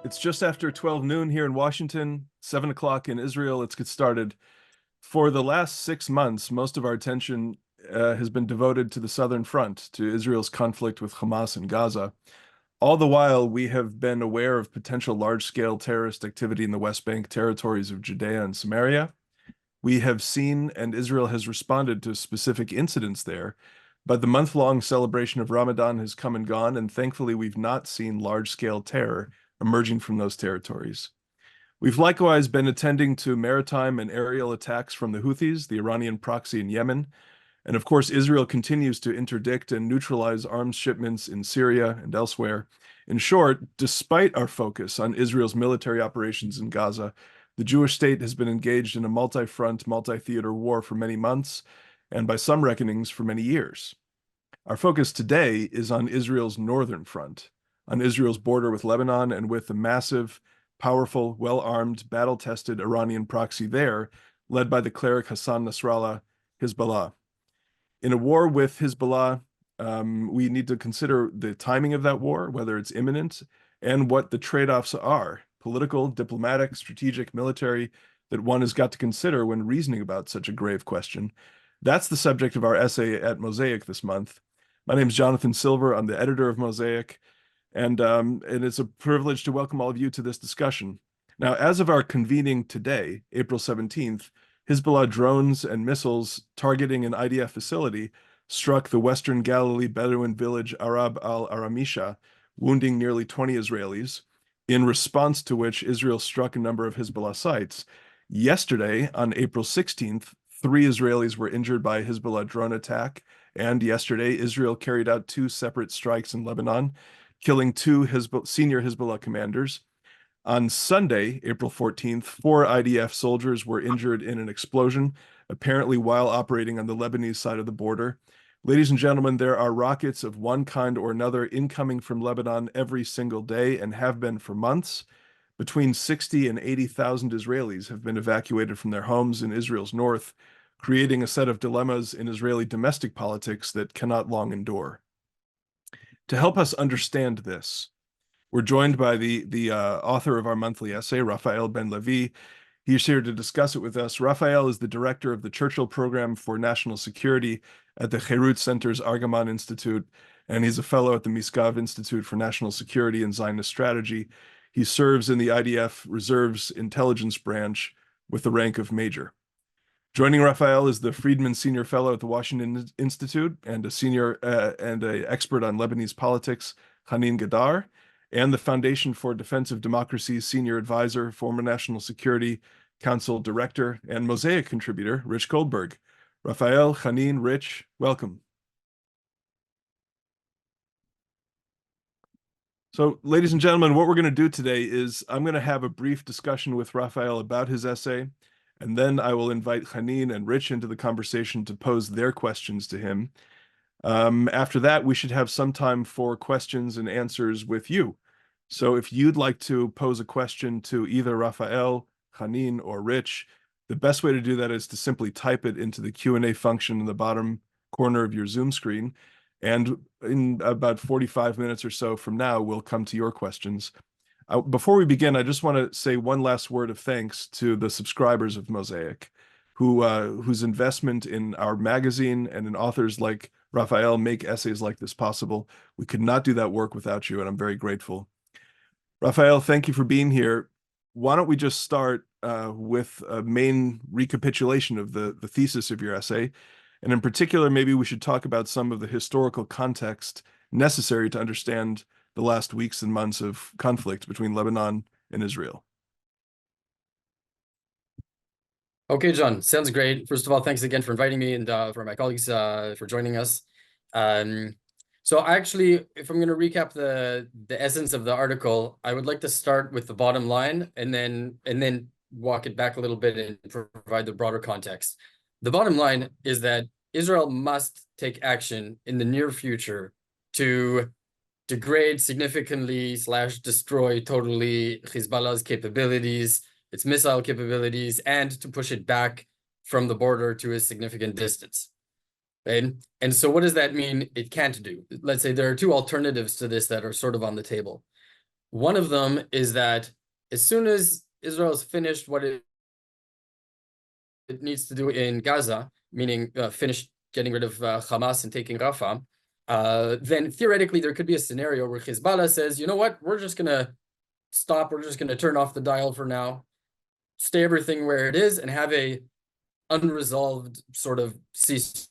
It's just after 12 noon here in Washington, 7 o'clock in Israel. Let's get started. For the last 6 months, most of our attention has been devoted to the southern front, to Israel's conflict with Hamas in Gaza. All the while, we have been aware of potential large-scale terrorist activity in the West Bank territories of Judea and Samaria. We have seen, and Israel has responded to specific incidents there, but the month-long celebration of Ramadan has come and gone, and thankfully we've not seen large-scale terror emerging from those territories. We've likewise been attending to maritime and aerial attacks from the Houthis, the Iranian proxy in Yemen, and of course Israel continues to interdict and neutralize arms shipments in Syria and elsewhere. In short, despite our focus on Israel's military operations in Gaza, the Jewish state has been engaged in a multi-front, multi-theater war for many months, and by some reckonings, for many years. Our focus today is on Israel's northern front, on Israel's border with Lebanon and with the massive, powerful, well-armed, battle-tested Iranian proxy there, led by the cleric Hassan Nasrallah, Hezbollah. In a war with Hezbollah, we need to consider the timing of that war, whether it's imminent, and what the trade-offs are, political, diplomatic, strategic, military, that one has got to consider when reasoning about such a grave question. That's the subject of our essay at Mosaic this month. My name is Jonathan Silver. I'm the editor of Mosaic, and it's a privilege to welcome all of you to this discussion. Now, as of our convening today, April 17th, Hezbollah drones and missiles targeting an IDF facility struck the Western Galilee Bedouin village Arab al-Aramisha, wounding nearly 20 Israelis, in response to which Israel struck a number of Hezbollah sites. Yesterday, on April 16th, 3 Israelis were injured by a Hezbollah drone attack, and yesterday, Israel carried out 2 separate strikes in Lebanon, killing 2 senior Hezbollah commanders. On Sunday, April 14th, 4 IDF soldiers were injured in an explosion, apparently while operating on the Lebanese side of the border. Ladies and gentlemen, there are rockets of one kind or another incoming from Lebanon every single day and have been for months. Between 60 and 80,000 Israelis have been evacuated from their homes in Israel's north, creating a set of dilemmas in Israeli domestic politics that cannot long endure. To help us understand this, we're joined by the author of our monthly essay, Raphael Ben-Levi. He's here to discuss it with us. Raphael is the director of the Churchill Program for National Security at the Cherut Center's Argaman Institute, and he's a fellow at the Miskav Institute for National Security and Zionist Strategy. He serves in the IDF Reserve's intelligence branch with the rank of major. Joining Raphael is the Friedman Senior Fellow at the Washington Institute and a senior and an expert on Lebanese politics, Hanin Gadar, and the Foundation for Defensive Democracy's senior advisor, former National Security Council director, and Mosaic contributor, Rich Goldberg. Raphael, Hanin, Rich, welcome. So, ladies and gentlemen, what we're going to do today is I'm going to have a brief discussion with Raphael about his essay, and then I will invite Hanin and Rich into the conversation to pose their questions to him. After that, we should have some time for questions and answers with you. So if you'd like to pose a question to either Raphael, Hanin, or Rich, the best way to do that is to simply type it into the Q&A function in the bottom corner of your Zoom screen. And in about 45 minutes or so from now, we'll come to your questions. Before we begin, I just want to say one last word of thanks to the subscribers of Mosaic, whose investment in our magazine and in authors like Raphael make essays like this possible. We could not do that work without you, and I'm very grateful. Raphael, thank you for being here. Why don't we just start with a main recapitulation of the thesis of your essay, and in particular, maybe we should talk about some of the historical context necessary to understand the last weeks and months of conflict between Lebanon and Israel. Okay, John, sounds great. First of all, thanks again for inviting me and for my colleagues for joining us. So actually, if I'm going to recap the essence of the article, I would like to start with the bottom line and then walk it back a little bit and provide the broader context. The bottom line is that Israel must take action in the near future to degrade significantly / destroy totally Hezbollah's capabilities, its missile capabilities, and to push it back from the border to a significant distance. And so what does that mean it can't do? Let's say there are 2 alternatives to this that are sort of on the table. One of them is that as soon as Israel's finished what it needs to do in Gaza, meaning finish getting rid of Hamas and taking Rafah, then theoretically there could be a scenario where Hezbollah says, you know what, we're just going to stop, we're just going to turn off the dial for now, stay everything where it is, and have a unresolved sort of ceasefire.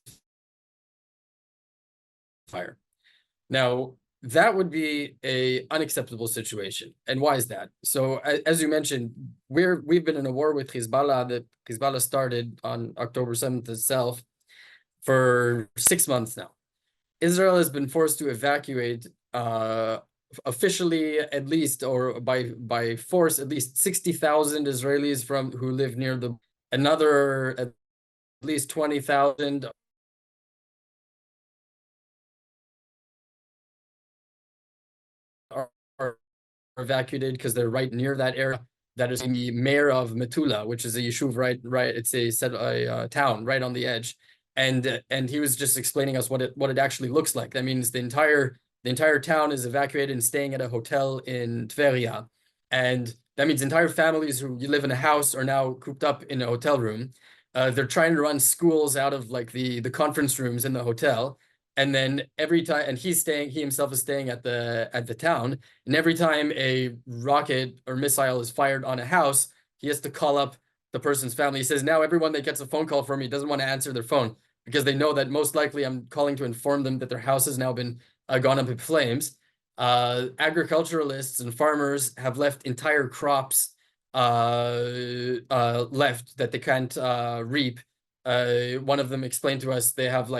Now, that would be a unacceptable situation. And why is that? So as you mentioned, we've been in a war with Hezbollah that Hezbollah started on October 7th itself for 6 months now. Israel has been forced to evacuate officially at least, or by force, at least 60,000 Israelis who live near another at least 20,000 are evacuated because they're right near that area. That is the mayor of Metula, which is a yeshuv right. It's a town right on the edge, and he was just explaining us what it actually looks like. That means the entire town is evacuated and staying at a hotel in Tveria, and that means entire families who live in a house are now cooped up in a hotel room. They're trying to run schools out of like the conference rooms in the hotel. And then every time, and he himself is staying at the town, and every time a rocket or missile is fired on a house, he has to call up the person's family. He says now everyone that gets a phone call from me doesn't want to answer their phone because they know that most likely I'm calling to inform them that their house has now been gone up in flames. Agriculturalists and farmers have left entire crops left that they can't reap. One of them explained to us they have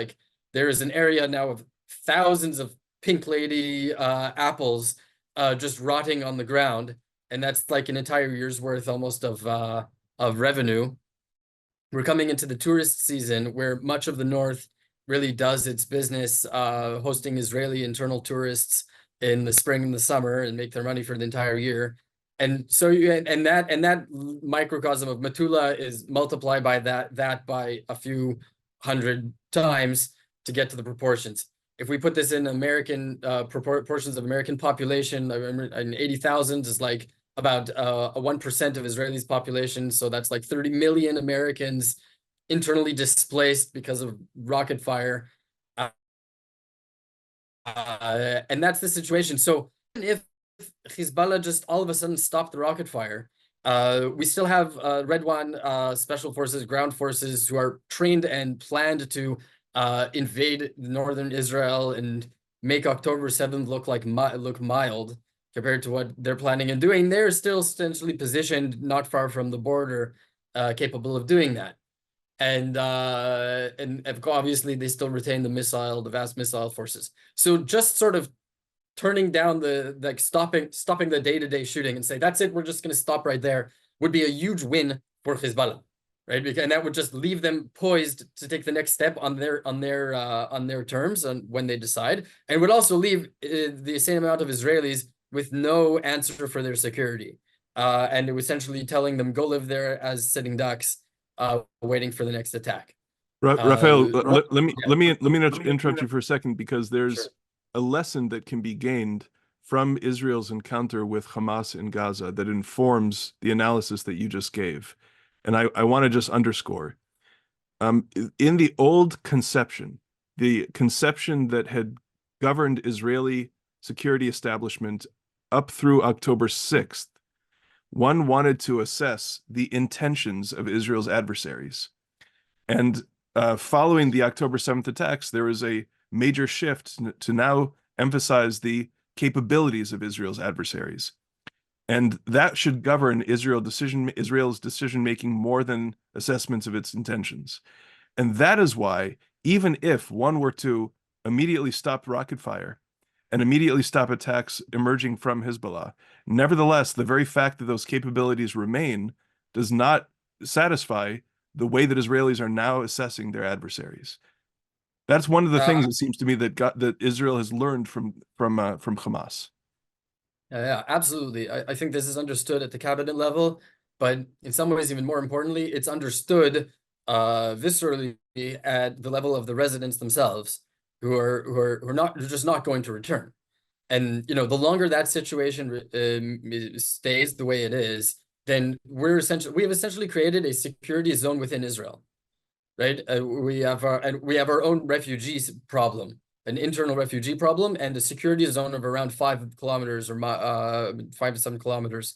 there is an area now of thousands of pink lady apples just rotting on the ground, and that's like an entire year's worth almost of revenue. We're coming into the tourist season where much of the north really does its business hosting Israeli internal tourists in the spring and the summer and make their money for the entire year. And so that microcosm of Metula is multiplied by that by a few hundred times to get to the proportions. If we put this in American proportions of American population, I remember in 80,000 is like about a 1% of Israelis' population. So that's like 30 million Americans internally displaced because of rocket fire. And that's the situation. So if Hezbollah just all of a sudden stopped the rocket fire, we still have Redwan special forces, ground forces who are trained and planned to invade northern Israel and make October 7th look mild compared to what they're planning and doing. They're still essentially positioned not far from the border, capable of doing that. And obviously they still retain the vast missile forces. So just sort of turning down stopping the day-to-day shooting and say that's it, we're just going to stop right there would be a huge win for Hezbollah, right? And that would just leave them poised to take the next step on their terms and when they decide, and would also leave the same amount of Israelis with no answer for their security, and it was essentially telling them go live there as sitting ducks, waiting for the next attack. Raphael, let me interrupt you for a second, because there's Sure. a lesson that can be gained from Israel's encounter with Hamas in Gaza that informs the analysis that you just gave. And I want to just underscore, in the old conception, the conception that had governed Israeli security establishment up through October 6th, one wanted to assess the intentions of Israel's adversaries. And following the October 7th attacks, there was a major shift to now emphasize the capabilities of Israel's adversaries. And that should govern Israel's decision-making more than assessments of its intentions. And that is why, even if one were to immediately stop rocket fire and immediately stop attacks emerging from Hezbollah, nevertheless, the very fact that those capabilities remain does not satisfy the way that Israelis are now assessing their adversaries. That's one of the things, it seems to me, that Israel has learned from Hamas. Yeah, absolutely. I think this is understood at the cabinet level, but in some ways, even more importantly, it's understood viscerally at the level of the residents themselves, who are just not going to return. And the longer that situation stays the way it is, then we have essentially created a security zone within Israel, right? We have our own refugees problem, an internal refugee problem, and a security zone of around 5 kilometers or 5 to 7 kilometers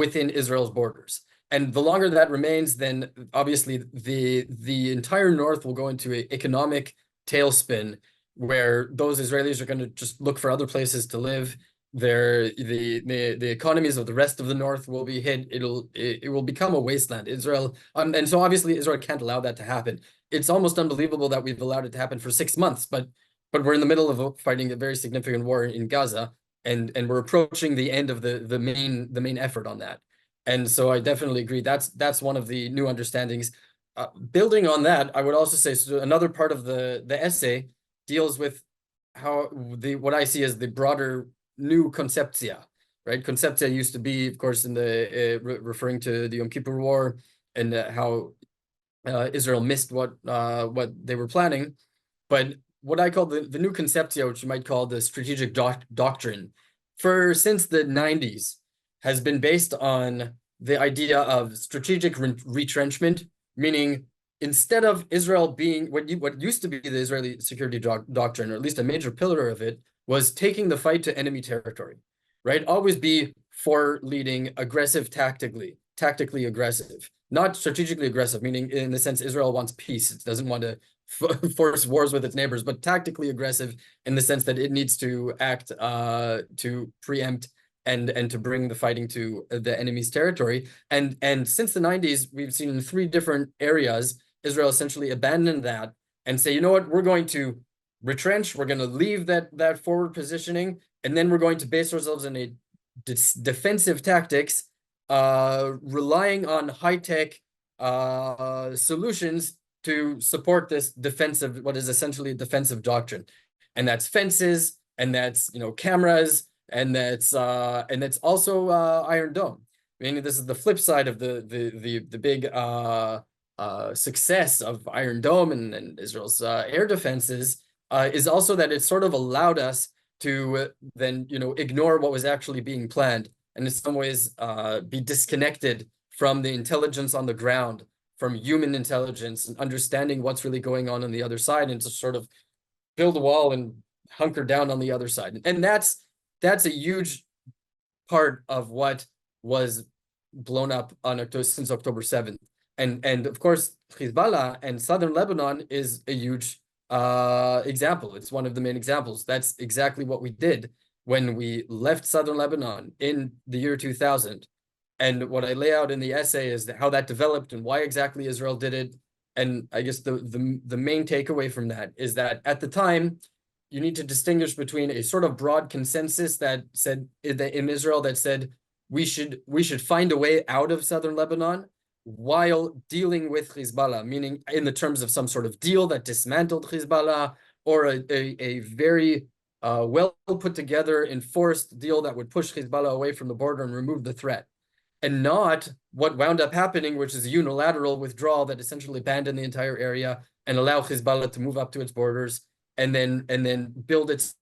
within Israel's borders. And the longer that remains, then obviously the entire north will go into an economic tailspin where those Israelis are going to just look for other places to live. The economies of the rest of the north will be hit. It will become a wasteland. Israel, and so obviously Israel can't allow that to happen. It's almost unbelievable that we've allowed it to happen for 6 months, but we're in the middle of fighting a very significant war in Gaza, and we're approaching the end of the main effort on that. And so I definitely agree. That's one of the new understandings. Building on that, I would also say, so another part of the essay deals with how what I see as the broader new conceptia, right? Conceptia used to be, of course, in the referring to the Yom Kippur War and how Israel missed what they were planning. But what I call the new conceptia, which you might call the strategic doctrine, since the 90s, has been based on the idea of strategic retrenchment, meaning instead of Israel being what used to be the Israeli security doctrine, or at least a major pillar of it, was taking the fight to enemy territory, right? Always be leading, aggressive tactically aggressive, not strategically aggressive, meaning in the sense Israel wants peace. It doesn't want to force wars with its neighbors, but tactically aggressive in the sense that it needs to act to preempt and to bring the fighting to the enemy's territory. And since the 90s, we've seen in 3 different areas, Israel essentially abandoned that and say, you know what, we're going to retrench, we're going to leave that forward positioning, and then we're going to base ourselves in a defensive tactics, relying on high-tech solutions to support this defensive, what is essentially a defensive doctrine. And that's fences, and that's cameras, and that's also Iron Dome. I mean, this is the flip side of the big success of Iron Dome and Israel's air defenses, is also that it sort of allowed us to then ignore what was actually being planned, and in some ways be disconnected from the intelligence on the ground, from human intelligence, and understanding what's really going on the other side, and to sort of build a wall and hunker down on the other side. And that's a huge part of what was blown up since October 7th. And of course, Hezbollah and southern Lebanon is a huge example. It's one of the main examples. That's exactly what we did when we left southern Lebanon in the year 2000. And what I lay out in the essay is how that developed and why exactly Israel did it. And I guess the main takeaway from that is that at the time, you need to distinguish between a sort of broad consensus that said in Israel that said we should find a way out of southern Lebanon while dealing with Hezbollah, meaning in the terms of some sort of deal that dismantled Hezbollah, or a very well put together enforced deal that would push Hezbollah away from the border and remove the threat. And not what wound up happening, which is a unilateral withdrawal that essentially abandoned the entire area and allow Hezbollah to move up to its borders and then build its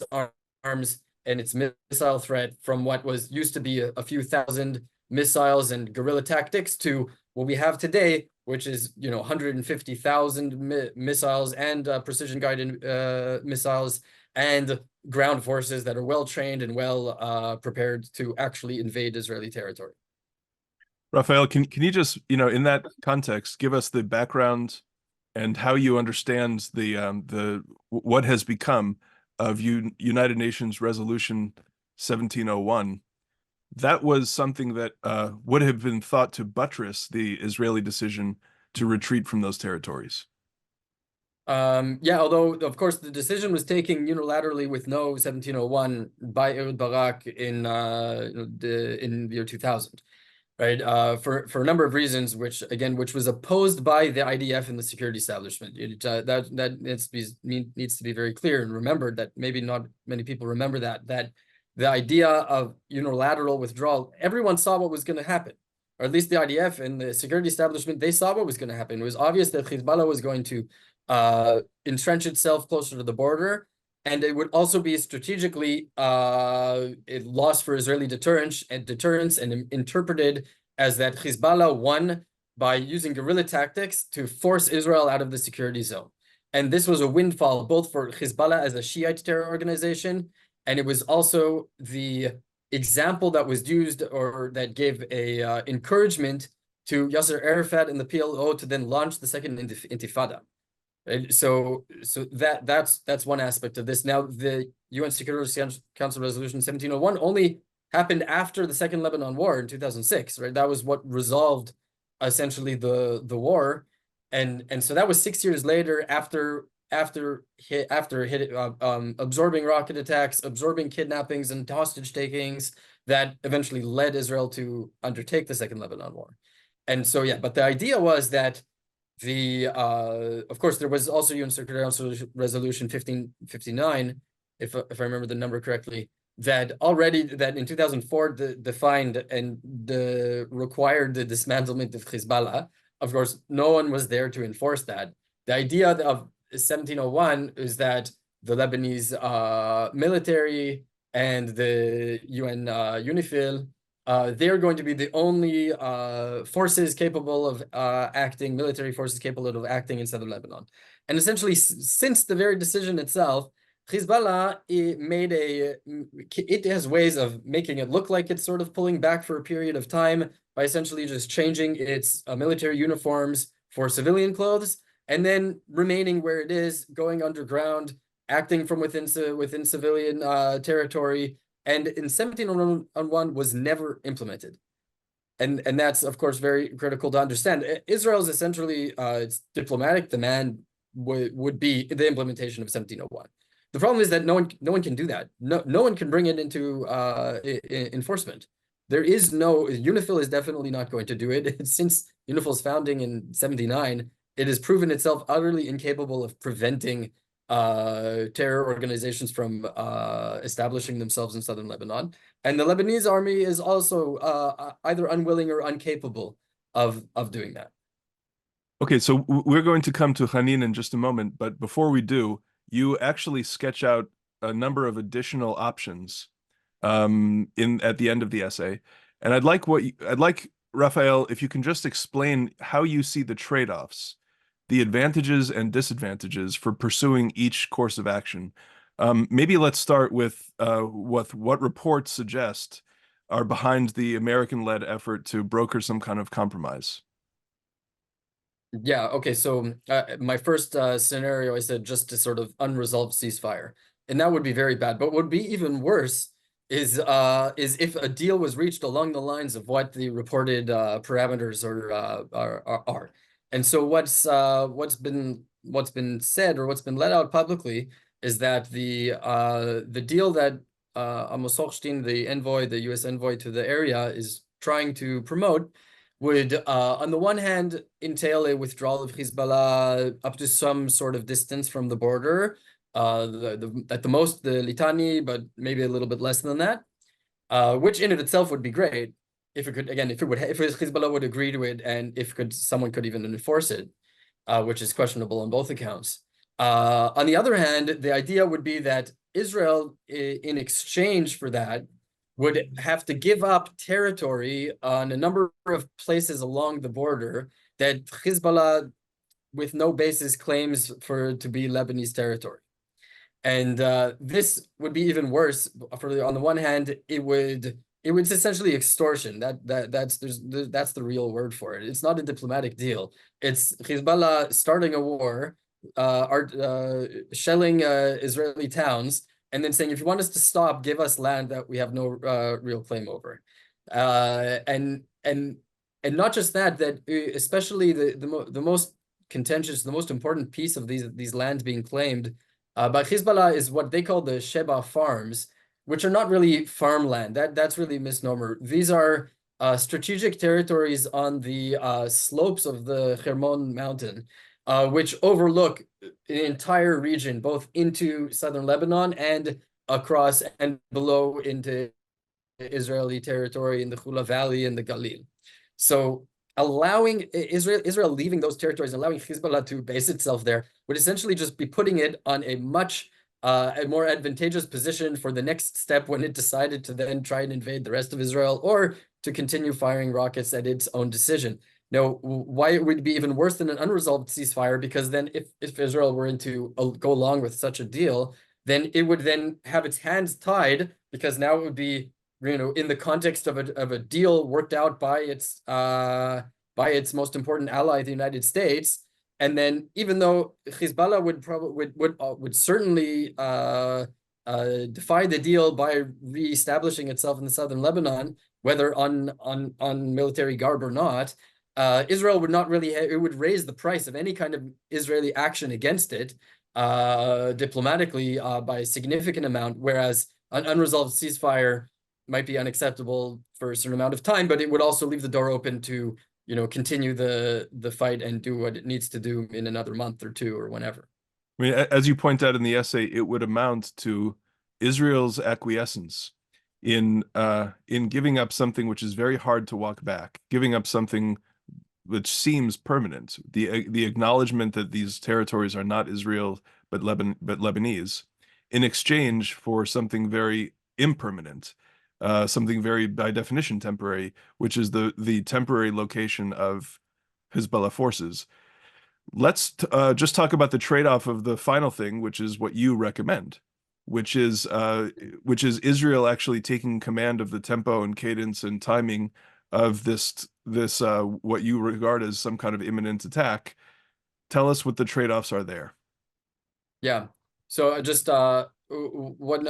arms and its missile threat from what used to be a few thousand missiles and guerrilla tactics to what we have today, which is 150,000 missiles and precision guided missiles and ground forces that are well trained and well prepared to actually invade Israeli territory. Raphael, can you just, in that context, give us the background and how you understand the what has become of United Nations Resolution 1701? That was something that would have been thought to buttress the Israeli decision to retreat from those territories. Yeah, although of course the decision was taken unilaterally with no 1701 by Ehud Barak in the year 2000. Right, for a number of reasons, which was opposed by the IDF and the security establishment. That needs to be very clear and remembered, that maybe not many people remember that the idea of unilateral withdrawal, everyone saw what was going to happen, or at least the IDF and the security establishment, they saw what was going to happen. It was obvious that Hezbollah was going to entrench itself closer to the border, and it would also be strategically a loss for Israeli deterrence and interpreted as that Hezbollah won by using guerrilla tactics to force Israel out of the security zone. And this was a windfall both for Hezbollah as a Shiite terror organization, and it was also the example that was used or that gave a encouragement to Yasser Arafat and the PLO to then launch the second intifada. And so that's one aspect of this. Now, the UN Security Council Resolution 1701 only happened after the Second Lebanon War in 2006, right? That was what resolved essentially the war, and so that was 6 years later after absorbing rocket attacks, absorbing kidnappings and hostage takings that eventually led Israel to undertake the Second Lebanon War. And so yeah, but the idea was that of course there was also UN Security Council Resolution 1559, if I remember the number correctly, that in 2004 defined and required the dismantlement of Hezbollah. Of course, no one was there to enforce that. The idea of 1701 is that the Lebanese military and the UN UNIFIL, they're going to be the only forces capable of military forces capable of acting in southern Lebanon. And essentially, since the very decision itself, Hezbollah it has ways of making it look like it's sort of pulling back for a period of time by essentially just changing its military uniforms for civilian clothes, and then remaining where it is, going underground, acting from within civilian territory, and in 1701 was never implemented. And that's, of course, very critical to understand. Israel's essentially its diplomatic demand would be the implementation of 1701. The problem is that no one can do that. No one can bring it into enforcement. There is no, UNIFIL is definitely not going to do it. Since UNIFIL's founding in 79, it has proven itself utterly incapable of preventing terror organizations from establishing themselves in southern Lebanon. And the Lebanese army is also either unwilling or incapable of doing that. Okay, so we're going to come to Hanin in just a moment, but before we do, you actually sketch out a number of additional options at the end of the essay. And I'd like, Raphael, if you can just explain how you see the trade-offs, the advantages and disadvantages for pursuing each course of action. Maybe let's start with what reports suggest are behind the American-led effort to broker some kind of compromise. Yeah, okay, so my first scenario, I said just to sort of unresolved ceasefire, and that would be very bad. But what would be even worse is if a deal was reached along the lines of what the reported parameters are. And so what's been said, or what's been let out publicly, is that the deal that Amos Hochstein, the U.S. envoy to the area, is trying to promote would, on the one hand, entail a withdrawal of Hezbollah up to some sort of distance from the border, at the most the Litani, but maybe a little bit less than that, which in itself would be great if Hezbollah would agree to it, and if someone could even enforce it, which is questionable on both accounts. On the other hand, the idea would be that Israel, in exchange for that, would have to give up territory on a number of places along the border that Hezbollah, with no basis, claims to be Lebanese territory. And this would be even worse. On the one hand, it would essentially extortion. That's the real word for it. It's not a diplomatic deal. It's Hezbollah starting a war, shelling Israeli towns, and then saying, if you want us to stop, give us land that we have no real claim over. And not just that, especially the most contentious, the most important piece of these lands being claimed by Hezbollah is what they call the Sheba farms, which are not really farmland. That's really a misnomer. These are strategic territories on the slopes of the Hermon mountain, which overlook the entire region, both into southern Lebanon and across and below into Israeli territory in the Hula Valley and the Galil. So allowing Israel leaving those territories and allowing Hezbollah to base itself there would essentially just be putting it on a much a more advantageous position for the next step when it decided to then try and invade the rest of Israel, or to continue firing rockets at its own decision. Now, why it would be even worse than an unresolved ceasefire, because then if Israel were to go along with such a deal, then it would then have its hands tied, because now it would be, in the context of a deal worked out by its most important ally, the United States. And then, even though Hezbollah would certainly defy the deal by reestablishing itself in the southern Lebanon, whether on military garb or not, Israel would not really. It would raise the price of any kind of Israeli action against it diplomatically by a significant amount. Whereas an unresolved ceasefire might be unacceptable for a certain amount of time, but it would also leave the door open to continue the fight and do what it needs to do in another month or two or whenever. I mean, as you point out in the essay, it would amount to Israel's acquiescence in giving up something which is very hard to walk back, giving up something which seems permanent, the acknowledgement that these territories are not Israel but Lebanese, in exchange for something very impermanent, something very by definition temporary, which is the temporary location of Hezbollah forces. Let's just talk about the trade-off of the final thing, which is what you recommend, which is Israel actually taking command of the tempo and cadence and timing of this what you regard as some kind of imminent attack. Tell us what the trade-offs are there. Yeah. So just what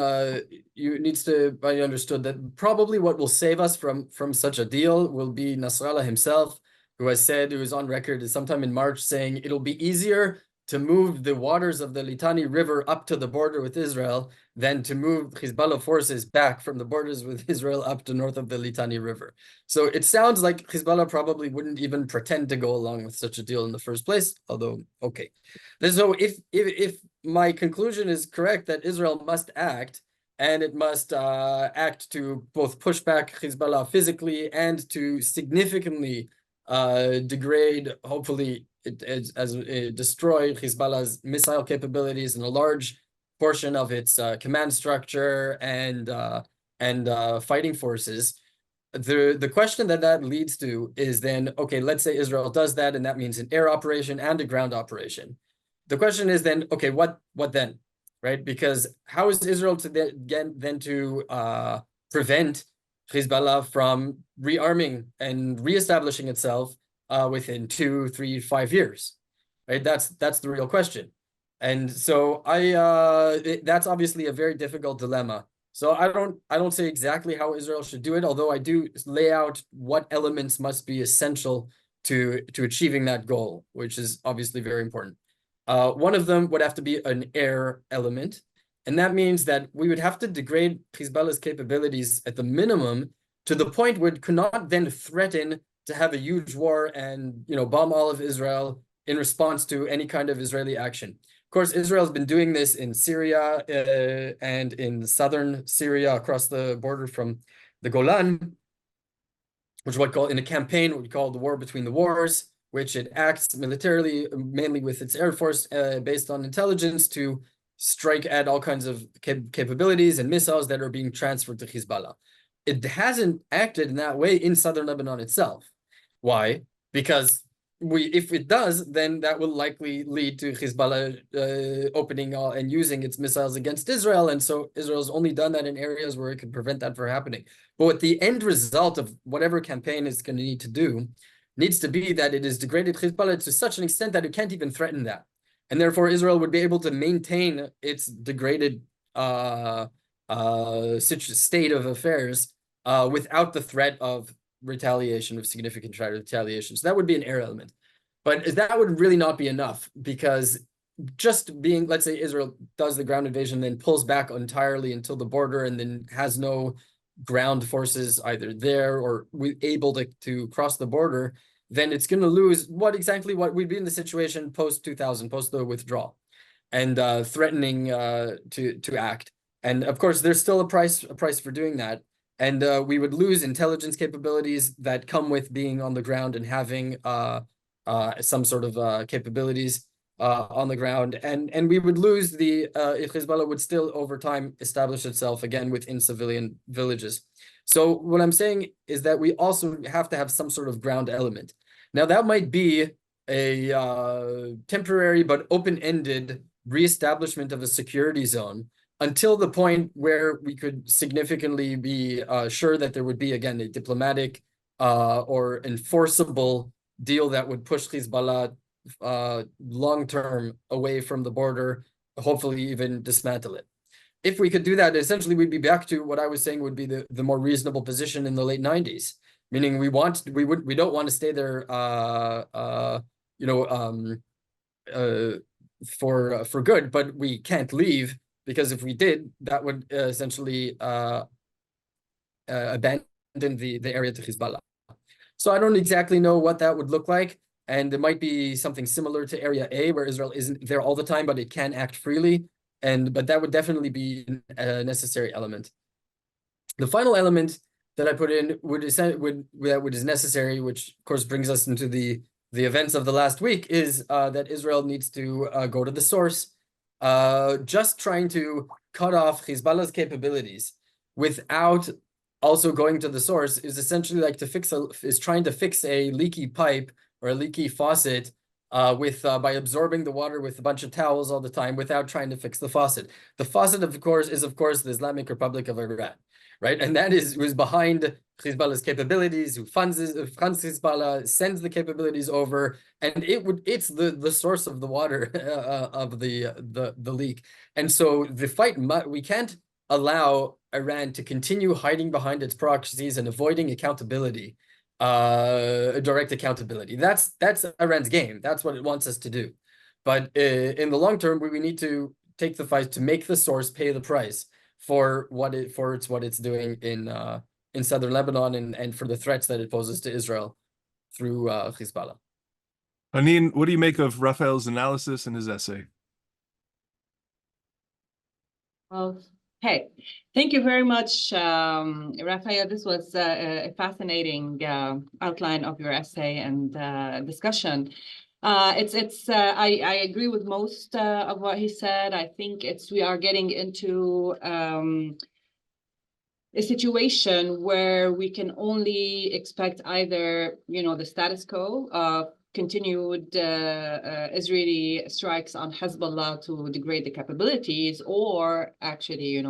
you needs to be understood that probably what will save us from such a deal will be Nasrallah himself, who is on record sometime in March saying it'll be easier to move the waters of the Litani River up to the border with Israel than to move Hezbollah forces back from the borders with Israel up to north of the Litani River. So it sounds like Hezbollah probably wouldn't even pretend to go along with such a deal in the first place, although, okay. So if my conclusion is correct that Israel must act, and it must act to both push back Hezbollah physically and to significantly degrade, hopefully, destroy Hezbollah's missile capabilities and a large portion of its command structure and fighting forces. The question that leads to is then, okay, let's say Israel does that, and that means an air operation and a ground operation. The question is then, okay, what then, right? Because how is Israel to then to prevent Hezbollah from rearming and reestablishing itself within 2, 3, 5 years, right? That's the real question. And so that's obviously a very difficult dilemma. So I don't say exactly how Israel should do it, although I do lay out what elements must be essential to achieving that goal, which is obviously very important. One of them would have to be an air element. And that means that we would have to degrade Hezbollah's capabilities at the minimum to the point where it could not then threaten to have a huge war and bomb all of Israel in response to any kind of Israeli action. Of course, Israel has been doing this in Syria and in southern Syria across the border from the Golan, which what call in a campaign what we call the war between the wars, which it acts militarily, mainly with its air force based on intelligence, to strike at all kinds of capabilities and missiles that are being transferred to Hezbollah. It hasn't acted in that way in southern Lebanon itself. Why? Because if it does, then that will likely lead to Hezbollah opening and using its missiles against Israel. And so Israel's only done that in areas where it could prevent that from happening. But what the end result of whatever campaign is going to need to do needs to be that it has degraded Hezbollah to such an extent that it can't even threaten that. And therefore, Israel would be able to maintain its degraded state of affairs without the threat of retaliation, of significant retaliation. So that would be an air element. But that would really not be enough, because just being, let's say Israel does the ground invasion, then pulls back entirely until the border and then has no ground forces either there or able to cross the border, then it's going to lose what we'd be in the situation post 2000, post the withdrawal, and threatening to act. And of course, there's still a price for doing that. And we would lose intelligence capabilities that come with being on the ground and having some sort of capabilities. on the ground, and we would lose the Hezbollah would still over time establish itself again within civilian villages. So what I'm saying is that we also have to have some sort of ground element. Now that might be a temporary but open-ended reestablishment of a security zone until the point where we could significantly be sure that there would be, again, a diplomatic or enforceable deal that would push Hezbollah long-term away from the border, hopefully even dismantle it. If we could do that, essentially we'd be back to what I was saying would be the more reasonable position in the late 90s, meaning we don't want to stay there for good, but we can't leave, because if we did, that would essentially abandon the area to Hezbollah. So I don't exactly know what that would look like. And it might be something similar to Area A, where Israel isn't there all the time, but it can act freely. But that would definitely be a necessary element. The final element that I put in that is necessary, which of course brings us into the events of the last week, is that Israel needs to go to the source. Just trying to cut off Hezbollah's capabilities without also going to the source is essentially like trying to fix a leaky pipe or a leaky faucet by absorbing the water with a bunch of towels all the time without trying to fix the faucet. The faucet, of course, is the Islamic Republic of Iran, right? And that who's behind Hezbollah's capabilities, who funds Hezbollah, sends the capabilities over, and it's the source of the water of the leak. And so the fight, we can't allow Iran to continue hiding behind its proxies and avoiding accountability. Direct accountability. That's Iran's game. That's what it wants us to do. But in the long term, we need to take the fight to make the source pay the price for what it's doing in southern Lebanon and for the threats that it poses to Israel through Hezbollah. Anin, what do you make of Raphael's analysis and his essay? Well, hey, thank you very much, Raphael. This was a fascinating outline of your essay and discussion. I agree with most of what he said. I think we are getting into a situation where we can only expect either, the status quo of continued Israeli strikes on Hezbollah to degrade the capabilities, or actually,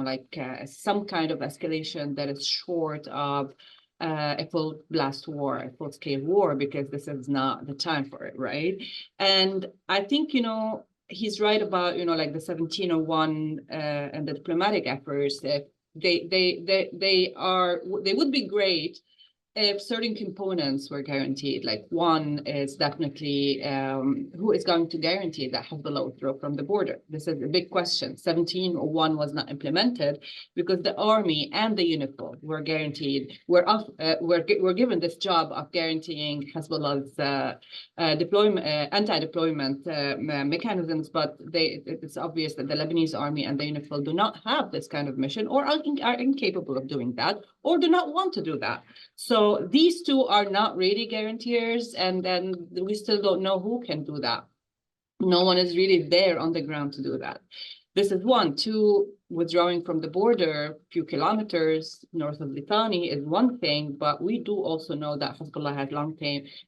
some kind of escalation that is short of a full blast war, a full scale war, because this is not the time for it, right? And I think, he's right about, the 1701 and the diplomatic efforts. That they would be great if certain components were guaranteed. Like one is definitely who is going to guarantee that Hezbollah withdraw from the border? This is a big question. 1701 was not implemented because the army and the UNIFIL were guaranteed, were given this job of guaranteeing Hezbollah's anti-deployment mechanisms, but it's obvious that the Lebanese army and the UNIFIL do not have this kind of mission, or are incapable of doing that, or do not want to do that. So these two are not really guarantors, and then we still don't know who can do that. No one is really there on the ground to do that. This is one. Two, withdrawing from the border a few kilometers north of Litani is one thing, but we do also know that Hezbollah has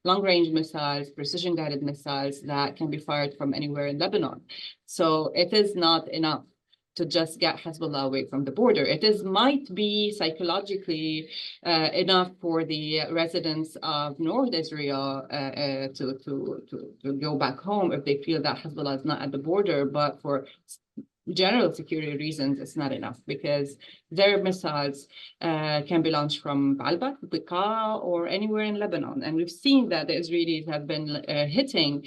long-range missiles, precision-guided missiles that can be fired from anywhere in Lebanon. So it is not enough to just get Hezbollah away from the border. It might be psychologically enough for the residents of North Israel to go back home if they feel that Hezbollah is not at the border, but for general security reasons, it's not enough, because their missiles can be launched from Baalbek, Bekaa, or anywhere in Lebanon. And we've seen that the Israelis have been hitting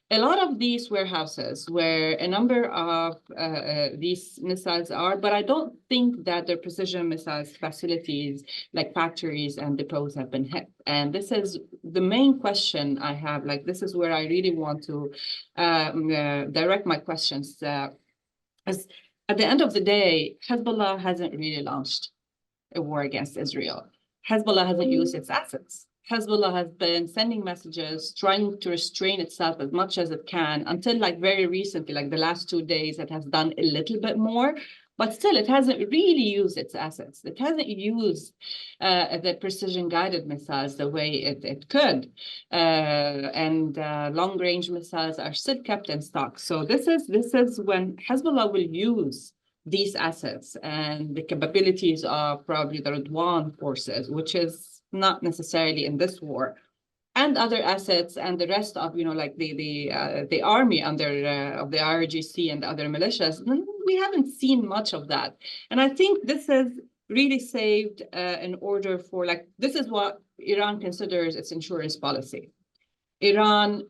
a lot of these warehouses where a number of these missiles are, but I don't think that their precision missiles facilities, like factories and depots, have been hit. And this is the main question I have. Like, this is where I really want to direct my questions. As at the end of the day, Hezbollah hasn't really launched a war against Israel. Hezbollah hasn't used its assets. Hezbollah has been sending messages, trying to restrain itself as much as it can, until like very recently, like the last 2 days, it has done a little bit more. But still, it hasn't really used its assets. It hasn't used the precision-guided missiles the way it could. And long-range missiles are still kept in stock. So this is when Hezbollah will use these assets and the capabilities of probably the Radwan forces, which is not necessarily in this war, and other assets and the rest of, like the army under of the IRGC and other militias. We haven't seen much of that. And I think this is really saved in order for, like, this is what Iran considers its insurance policy. Iran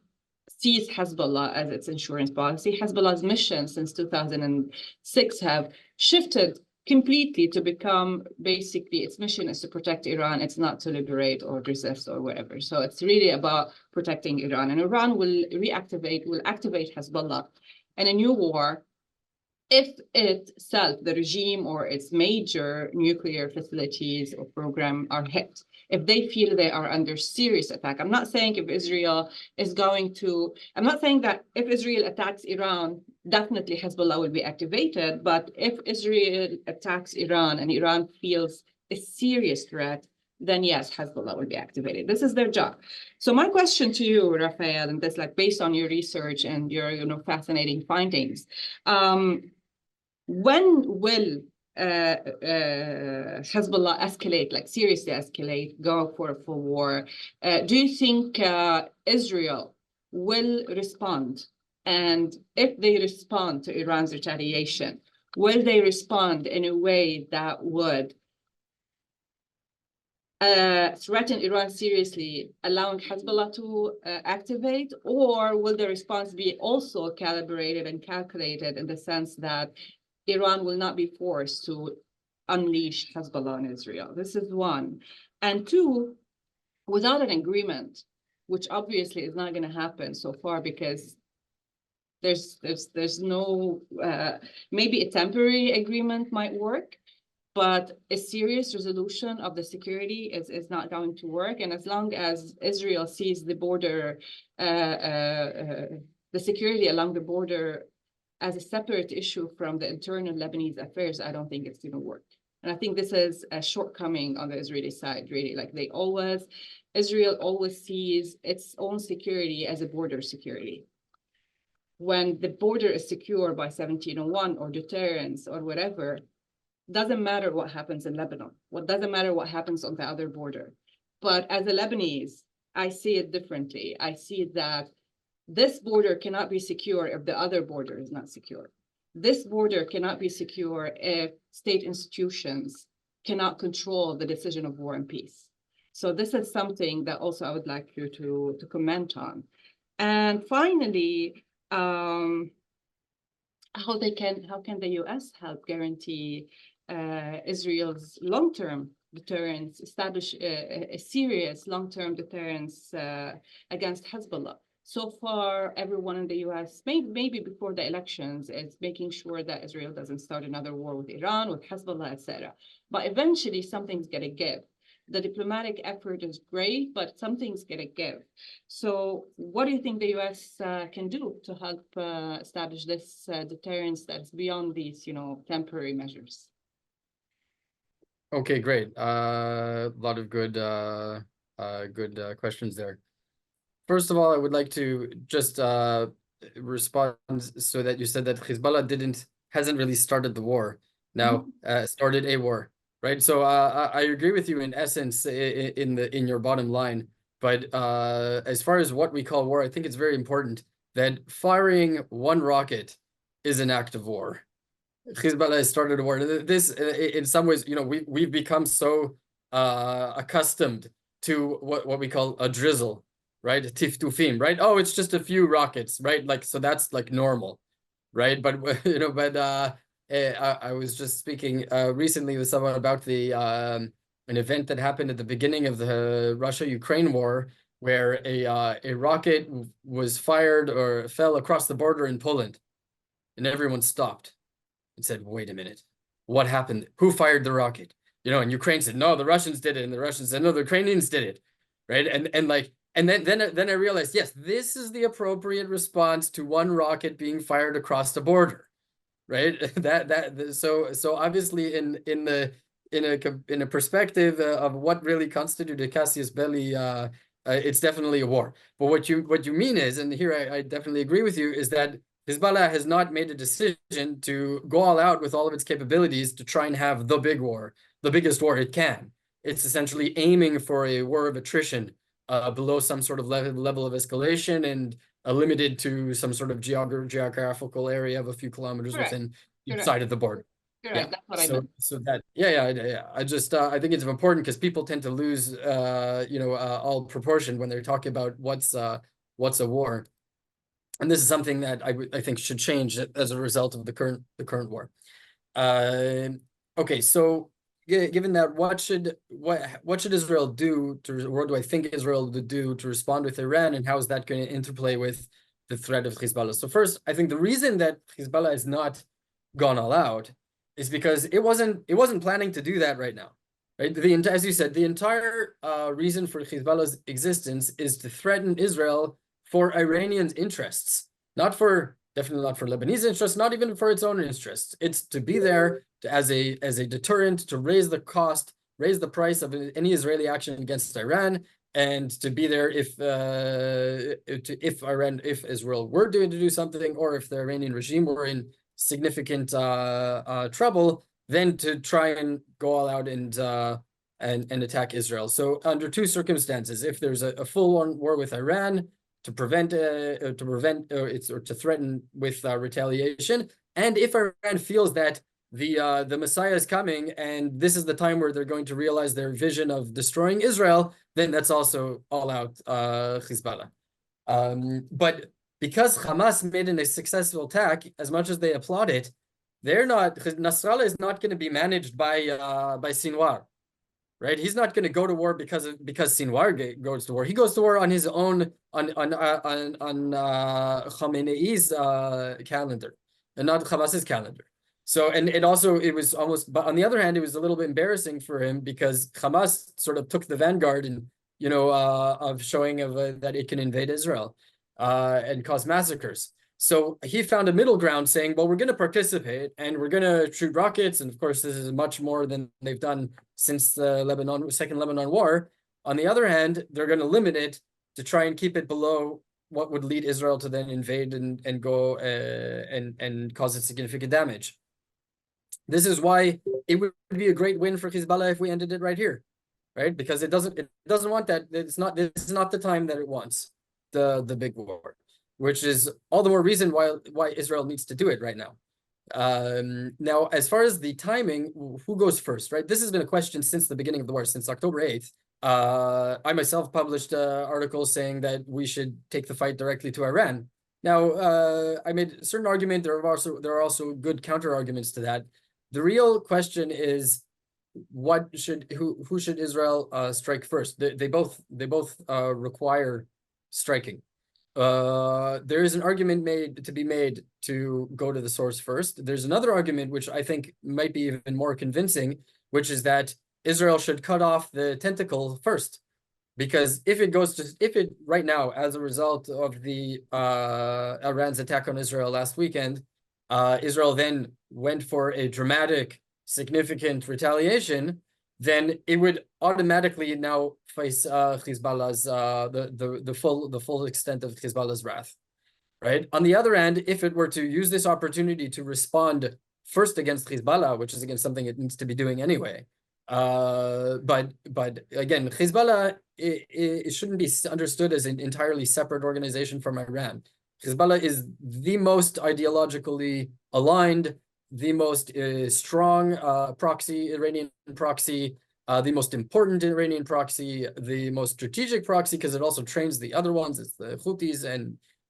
sees Hezbollah as its insurance policy. Hezbollah's mission since 2006 have shifted completely to become, basically, its mission is to protect Iran. It's not to liberate or resist or whatever. So it's really about protecting Iran. And Iran will activate Hezbollah in a new war if itself, the regime or its major nuclear facilities or program are hit. If they feel they are under serious attack. I'm not saying if Israel is going to, I'm not saying that if Israel attacks Iran, definitely Hezbollah will be activated, but if Israel attacks Iran and Iran feels a serious threat, then yes, Hezbollah will be activated. This is their job. So my question to you, Rafael, and this, like, based on your research and your fascinating findings, when will Hezbollah escalate, like seriously escalate, go for war? Do you think Israel will respond? And if they respond to Iran's retaliation, will they respond in a way that would threaten Iran seriously, allowing Hezbollah to activate? Or will the response be also calibrated and calculated in the sense that Iran will not be forced to unleash Hezbollah on Israel? This is one. And two, without an agreement, which obviously is not going to happen so far, because there's no, maybe a temporary agreement might work, but a serious resolution of the security is not going to work. And as long as Israel sees the border, the security along the border as a separate issue from the internal Lebanese affairs, I don't think it's going to work. And I think this is a shortcoming on the Israeli side, really. Like, Israel always sees its own security as a border security. When the border is secure by 1701 or deterrence or whatever, doesn't matter what happens in Lebanon. Doesn't matter what happens on the other border. But as a Lebanese, I see it differently. I see that this border cannot be secure if the other border is not secure. This border cannot be secure if state institutions cannot control the decision of war and peace. So this is something that also I would like you to comment on. And finally, how can the US help guarantee Israel's long-term deterrence, establish a serious long-term deterrence against Hezbollah? So far, everyone in the US, maybe before the elections, is making sure that Israel doesn't start another war with Iran, with Hezbollah, etc. But eventually, something's going to give. The diplomatic effort is great, but something's going to give. So what do you think the US can do to help establish this deterrence that's beyond these, temporary measures? Okay, great. A lot of good questions there. First of all, I would like to just respond so that you said that Hezbollah hasn't really started the war. Now, started a war, right? So I agree with you in essence in your bottom line. But as far as what we call war, I think it's very important that firing one rocket is an act of war. Hezbollah has started a war. This, in some ways, we've become so accustomed to what we call a drizzle, right? Tiftufim, right? Oh, it's just a few rockets, right? Like, so that's like normal, right? But I was just speaking recently with someone about an event that happened at the beginning of the Russia-Ukraine war, where a rocket was fired or fell across the border in Poland, and everyone stopped and said, "Wait a minute, what happened? Who fired the rocket?" And Ukraine said, "No, the Russians did it," and the Russians said, "No, the Ukrainians did it." right? And then I realized, yes, this is the appropriate response to one rocket being fired across the border, right? So obviously in a perspective of what really constituted casus belli, it's definitely a war. But what you mean is, and here I definitely agree with you, is that Hezbollah has not made a decision to go all out with all of its capabilities to try and have the big war, the biggest war it can. It's essentially aiming for a war of attrition below some sort of level of escalation and limited to some sort of geographical area of a few kilometers Correct. within each Correct. side of the border. Correct. Yeah. That's what I meant. So that yeah. I just I think it's important because people tend to lose all proportion when they're talking about what's a war, and this is something that I think should change as a result of the current war. Okay, so given that, what should Israel do to, or what do I think Israel would do to respond with Iran, and how is that going to interplay with the threat of Hezbollah? So first, I think the reason that Hezbollah has not gone all out is because it wasn't planning to do that right now, right? As you said, the entire reason for Hezbollah's existence is to threaten Israel for Iranian interests, definitely not for Lebanese interests, not even for its own interests. It's to be there as a deterrent, to raise the price of any Israeli action against Iran, and to be there if Israel were to do something, or if the Iranian regime were in significant trouble, then to try and go all out and attack Israel. So under two circumstances: if there's a full-on war with Iran, to threaten with retaliation, and if Iran feels that the Messiah is coming and this is the time where they're going to realize their vision of destroying Israel, then that's also all out Hezbollah. But because Hamas made a successful attack, as much as they applaud it, Nasrallah is not going to be managed by Sinwar, right? He's not going to go to war because Sinwar goes to war. He goes to war on his own, on Khamenei's calendar, and not Hamas's calendar. So, and it was almost, but on the other hand, it was a little bit embarrassing for him because Hamas sort of took the vanguard and of showing that it can invade Israel and cause massacres. So he found a middle ground, saying, well, we're going to participate and we're going to shoot rockets. And of course, this is much more than they've done since the Second Lebanon War. On the other hand, they're going to limit it to try and keep it below what would lead Israel to then invade and go and cause it significant damage. This is why it would be a great win for Hezbollah if we ended it right here, right? Because it doesn't want that. This is not the time that it wants the big war, which is all the more reason why Israel needs to do it right now. Now, as far as the timing, who goes first, right? This has been a question since the beginning of the war, since October 8th. I myself published articles saying that we should take the fight directly to Iran. Now, I made a certain argument. There are also good counter arguments to that. The real question is, who should Israel strike first? They both require striking. There is an argument to be made to go to the source first. There's another argument which I think might be even more convincing, which is that Israel should cut off the tentacle first, because if it right now, as a result of the Iran's attack on Israel last weekend, Israel then went for a dramatic, significant retaliation, then it would automatically now face Hezbollah's the full extent of Hezbollah's wrath, right? On the other hand, if it were to use this opportunity to respond first against Hezbollah, which is again something it needs to be doing anyway, but again, Hezbollah it shouldn't be understood as an entirely separate organization from Iran. Hezbollah is the most ideologically aligned, the most strong Iranian proxy, the most important Iranian proxy, the most strategic proxy, because it also trains the other ones. It's the Houthis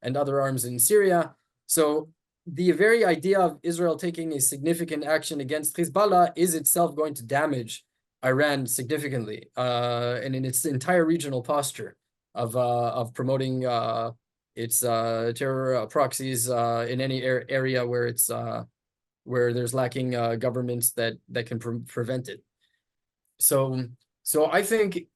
and other arms in Syria. So the very idea of Israel taking a significant action against Hezbollah is itself going to damage Iran significantly, and in its entire regional posture of promoting its terror proxies in any area where it's where there's lacking governments that can prevent it. So I think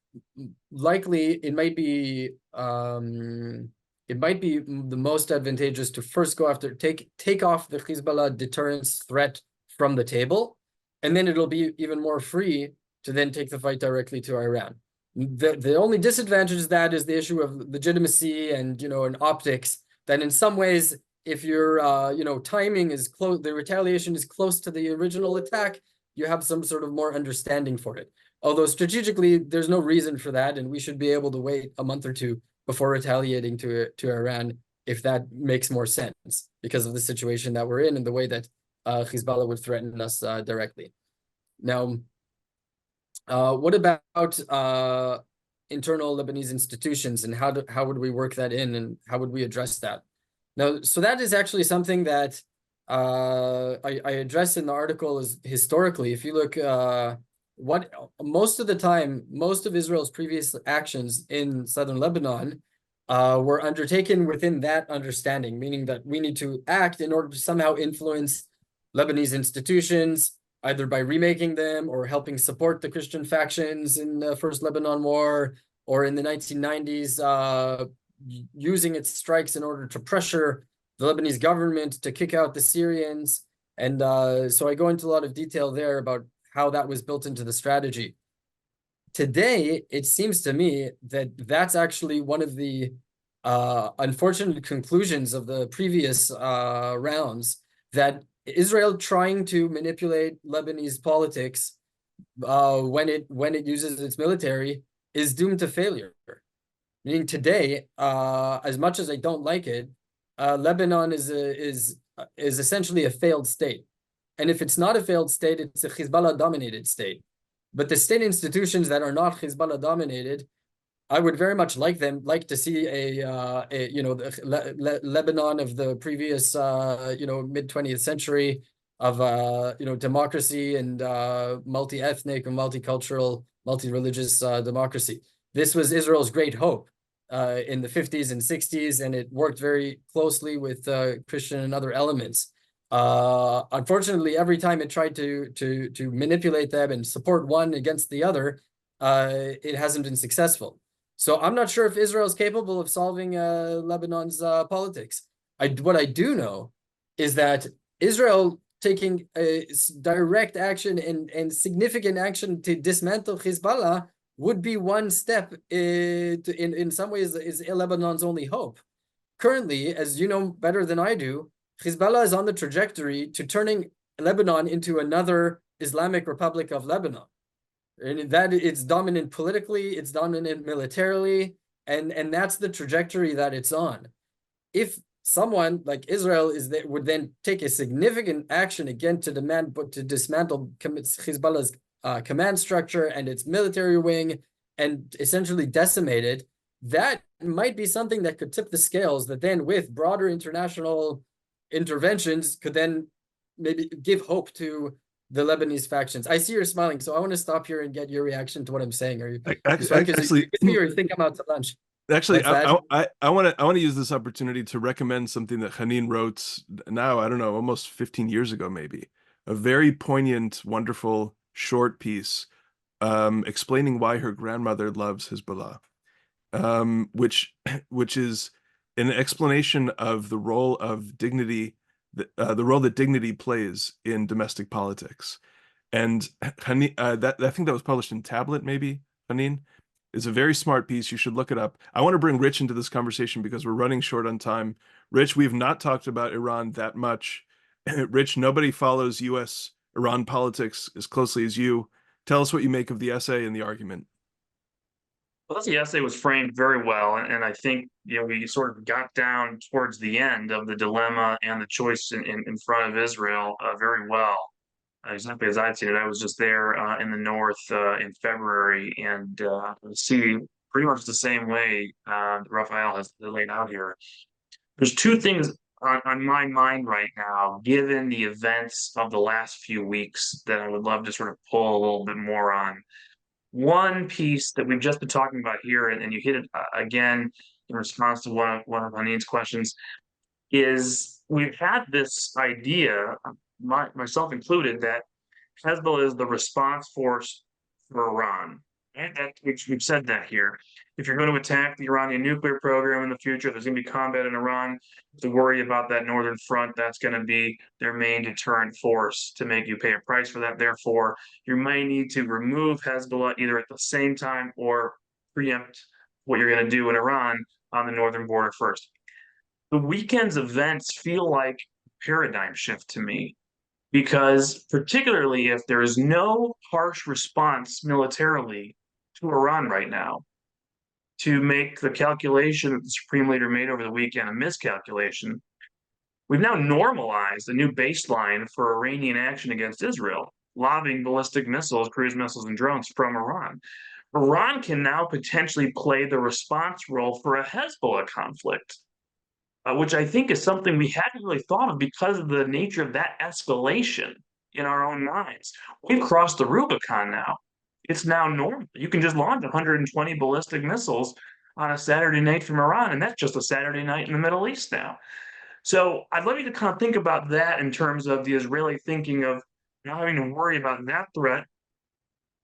likely it might be the most advantageous to first go after take off the Hezbollah deterrence threat from the table, and then it'll be even more free to then take the fight directly to Iran. The only disadvantage is that is the issue of legitimacy and and optics. That in some ways, if your timing is close, the retaliation is close to the original attack, you have some sort of more understanding for it. Although strategically, there's no reason for that, and we should be able to wait a month or two before retaliating to Iran if that makes more sense because of the situation that we're in and the way that Hezbollah would threaten us directly. Now, what about internal Lebanese institutions, and how would we work that in, and how would we address that? Now, so that is actually something that I address in the article. Is historically, if you look, what most of the time, most of Israel's previous actions in southern Lebanon were undertaken within that understanding, meaning that we need to act in order to somehow influence Lebanese institutions, either by remaking them or helping support the Christian factions in the First Lebanon War, or in the 1990s, using its strikes in order to pressure the Lebanese government to kick out the Syrians. And so I go into a lot of detail there about how that was built into the strategy. Today, it seems to me that that's actually one of the unfortunate conclusions of the previous rounds, that Israel trying to manipulate Lebanese politics when it uses its military is doomed to failure. Meaning today, as much as I don't like it, Lebanon is essentially a failed state. And if it's not a failed state, it's a Hezbollah-dominated state. But the state institutions that are not Hezbollah-dominated, I would very much like to see the Lebanon of the previous mid-20th century of democracy and multi-ethnic and multicultural, multi-religious democracy. This was Israel's great hope in the 50s and 60s, and it worked very closely with Christian and other elements. Unfortunately, every time it tried to manipulate them and support one against the other, it hasn't been successful. So I'm not sure if Israel is capable of solving Lebanon's politics. What I do know is that Israel taking direct action and significant action to dismantle Hezbollah would be one step in some ways is Lebanon's only hope. Currently, as you know better than I do, Hezbollah is on the trajectory to turning Lebanon into another Islamic Republic of Lebanon. And that it's dominant politically, it's dominant militarily, and that's the trajectory that it's on. If someone like Israel would then take a significant action again to dismantle Hezbollah's command structure and its military wing and essentially decimate it, that might be something that could tip the scales, that then with broader international interventions could then maybe give hope to the Lebanese factions. I see you're smiling, so I want to stop here and get your reaction to what I'm saying. Are you actually with me, or you think I'm out to lunch? Actually, I want to use this opportunity to recommend something that Hanin wrote now, I don't know, almost 15 years ago, maybe. A very poignant, wonderful, short piece explaining why her grandmother loves Hezbollah, which is an explanation of the role of dignity, the role that dignity plays in domestic politics. And Hanin, I think that was published in Tablet, maybe, Hanin. It's a very smart piece. You should look it up. I want to bring Rich into this conversation because we're running short on time. Rich, we've not talked about Iran that much. Rich, nobody follows U.S.-Iran politics as closely as you. Tell us what you make of the essay and the argument. Well, the essay was framed very well, and I think we sort of got down towards the end of the dilemma and the choice in front of Israel very well. Exactly as I'd seen it. I was just there in the north in February, and see pretty much the same way Raphael has laid out here. There's two things on my mind right now, given the events of the last few weeks, that I would love to sort of pull a little bit more on. One piece that we've just been talking about here, and you hit it again in response to one of Hanin's questions, is we've had this idea, myself included, that Hezbollah is the response force for Iran. And we've said that here. If you're going to attack the Iranian nuclear program in the future, there's going to be combat in Iran. To worry about that northern front, that's going to be their main deterrent force to make you pay a price for that. Therefore, you might need to remove Hezbollah either at the same time or preempt what you're going to do in Iran on the northern border first. The weekend's events feel like a paradigm shift to me, because particularly if there is no harsh response militarily to Iran right now, to make the calculation that the Supreme Leader made over the weekend a miscalculation, we've now normalized a new baseline for Iranian action against Israel, lobbing ballistic missiles, cruise missiles, and drones from Iran. Iran can now potentially play the response role for a Hezbollah conflict, which I think is something we hadn't really thought of because of the nature of that escalation in our own minds. We've crossed the Rubicon now. It's now normal. You can just launch 120 ballistic missiles on a Saturday night from Iran, and that's just a Saturday night in the Middle East now. So I'd love you to kind of think about that in terms of the Israeli thinking of not having to worry about that threat,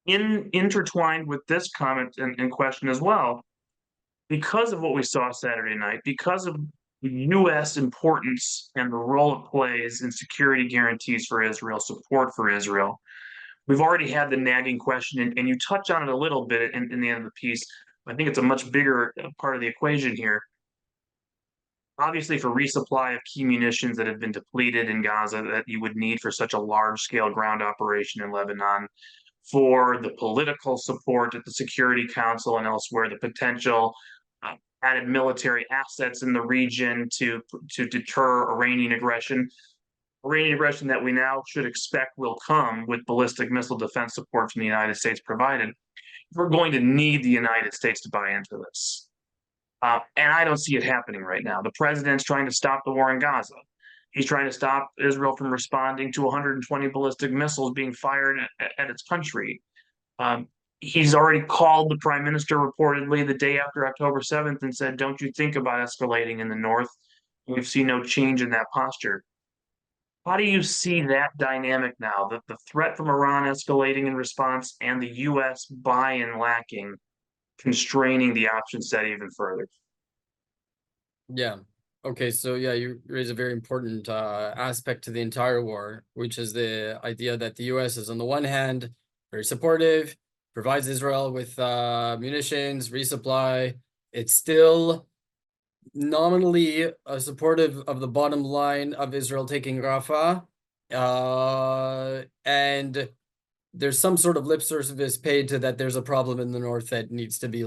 intertwined with this comment and question as well. Because of what we saw Saturday night, because of the U.S. importance and the role it plays in security guarantees for Israel, support for Israel, we've already had the nagging question, and you touch on it a little bit in the end of the piece. I think it's a much bigger part of the equation here. Obviously, for resupply of key munitions that have been depleted in Gaza that you would need for such a large-scale ground operation in Lebanon, for the political support at the Security Council and elsewhere, the potential added military assets in the region to deter Iranian aggression that we now should expect will come with ballistic missile defense support from the United States provided. We're going to need the United States to buy into this. And I don't see it happening right now. The president's trying to stop the war in Gaza. He's trying to stop Israel from responding to 120 ballistic missiles being fired at its country. He's already called the prime minister reportedly the day after October 7th and said, don't you think about escalating in the north? We've seen no change in that posture. How do you see that dynamic now, that the threat from Iran escalating in response and the U.S. buy-in lacking, constraining the option set even further? Yeah. Okay, so yeah, you raise a very important aspect to the entire war, which is the idea that the U.S. is on the one hand very supportive, provides Israel with munitions, resupply. It's still nominally supportive of the bottom line of Israel taking Rafah, and there's some sort of lip service paid to that there's a problem in the north that needs to be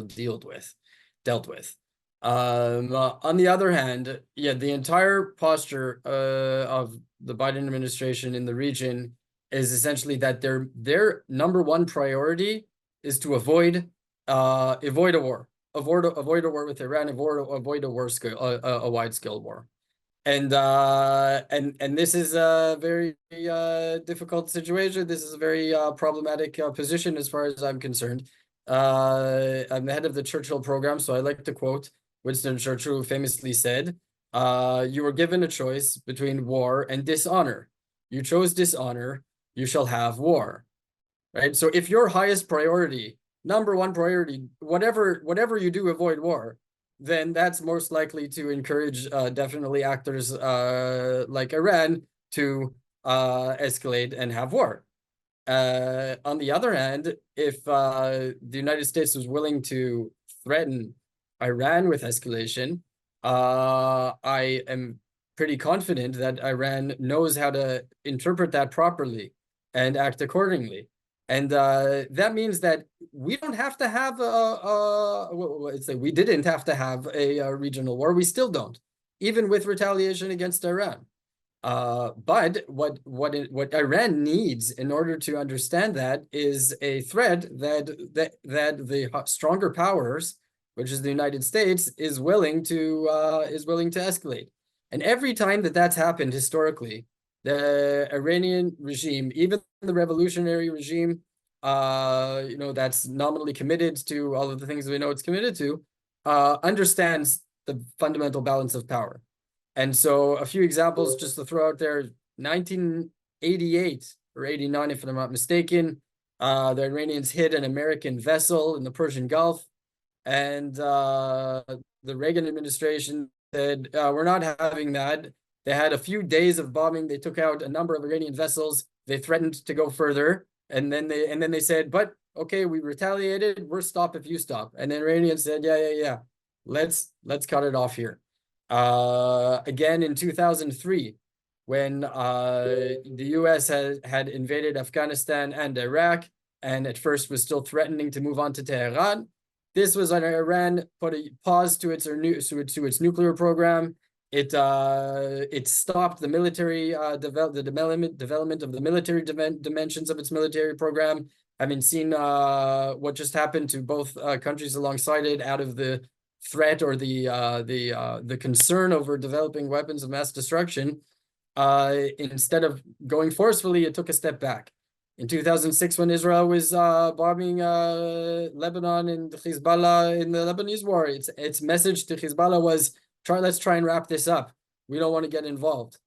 dealt with. On the other hand, yeah, the entire posture of the Biden administration in the region is essentially that their number one priority is to avoid a war, avoid a war with Iran, avoid a wide-scale war, and this is a very difficult situation. This is a very problematic position as far as I'm concerned. I'm the head of the Churchill program, so I like to quote Winston Churchill, who famously said, you were given a choice between war and dishonor. You chose dishonor, you shall have war. Right? So if your highest priority, number one priority, whatever you do, avoid war, then that's most likely to encourage definitely actors like Iran to escalate and have war. On the other hand, if the United States was willing to threaten Iran with escalation, I am pretty confident that Iran knows how to interpret that properly and act accordingly. And that means that we don't have to have we didn't have to have a regional war. We still don't, even with retaliation against Iran. But what Iran needs in order to understand that is a threat that the stronger powers, which is the United States, is willing to escalate. And every time that that's happened historically, the Iranian regime, even the revolutionary regime, that's nominally committed to all of the things we know it's committed to, understands the fundamental balance of power. And so a few examples just to throw out there: 1988 or 89, if I'm not mistaken, The Iranians hit an American vessel in the Persian Gulf, and the Reagan administration said, we're not having that. They had a few days of bombing. They took out a number of Iranian vessels. They threatened to go further, and then they said, but okay, we retaliated. We're stop if you stop. And then Iranians said, yeah. Let's cut it off here. Again in 2003, when the U.S. had invaded Afghanistan and Iraq, and at first was still threatening to move on to Tehran. This was when Iran put a pause to its nuclear program. It stopped the military development of the military dimensions of its military program. Having seen what just happened to both countries alongside it, out of the threat or the concern over developing weapons of mass destruction, instead of going forcefully, it took a step back. In 2006, when Israel was bombing Lebanon and Hezbollah in the Lebanese war, its message to Hezbollah was, let's try and wrap this up. We don't want to get involved.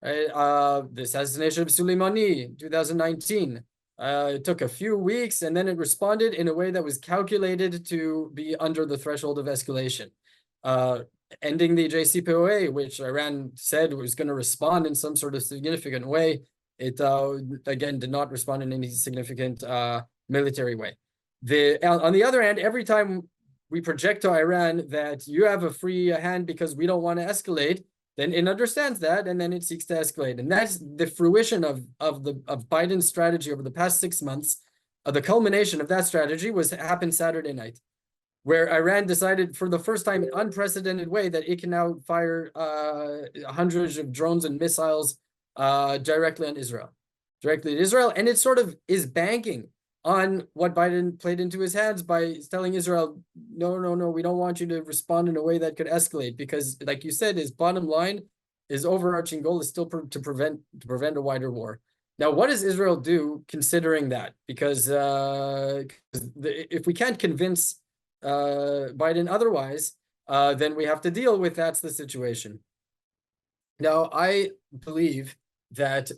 Right? The assassination of Soleimani in 2019. It took a few weeks, and then it responded in a way that was calculated to be under the threshold of escalation. Ending the JCPOA, which Iran said was going to respond in some sort of significant way, it again did not respond in any significant military way. On the other hand, every time we project to Iran that you have a free hand because we don't want to escalate, then it understands that, and then it seeks to escalate. And that's the fruition of Biden's strategy over the past 6 months. The culmination of that strategy happened Saturday night, where Iran decided for the first time in an unprecedented way that it can now fire hundreds of drones and missiles directly at Israel. And it sort of is banking on what Biden played into his hands by telling Israel, no, we don't want you to respond in a way that could escalate, because, like you said, his bottom line, his overarching goal is still to prevent a wider war. Now, what does Israel do considering that? Because if we can't convince Biden otherwise, then we have to deal with that's the situation. Now, I believe that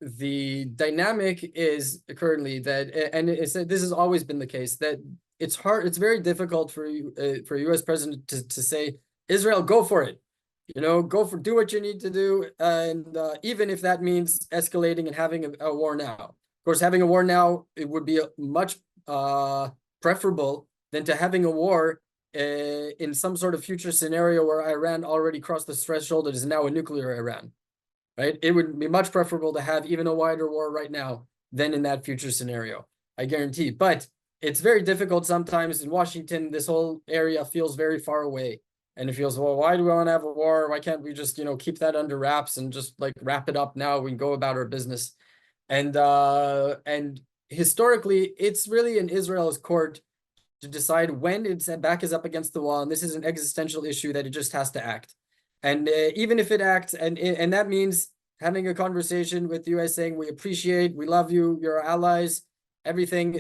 the dynamic is currently that, and this has always been the case, that it's very difficult for a U.S. president to say, Israel, go for it, do what you need to do, and even if that means escalating and having a war now. Of course, having a war now, it would be much preferable than to having a war in some sort of future scenario where Iran already crossed the threshold and is now a nuclear Iran. Right? It would be much preferable to have even a wider war right now than in that future scenario, I guarantee. But it's very difficult sometimes in Washington. This whole area feels very far away, and it feels, well, why do we want to have a war? Why can't we just, keep that under wraps and just like wrap it up now? We can go about our business. And historically, it's really in Israel's court to decide when its back is up against the wall, and this is an existential issue that it just has to act. And even if it acts, and that means having a conversation with the U.S. saying, we appreciate, we love you, you're our allies, everything,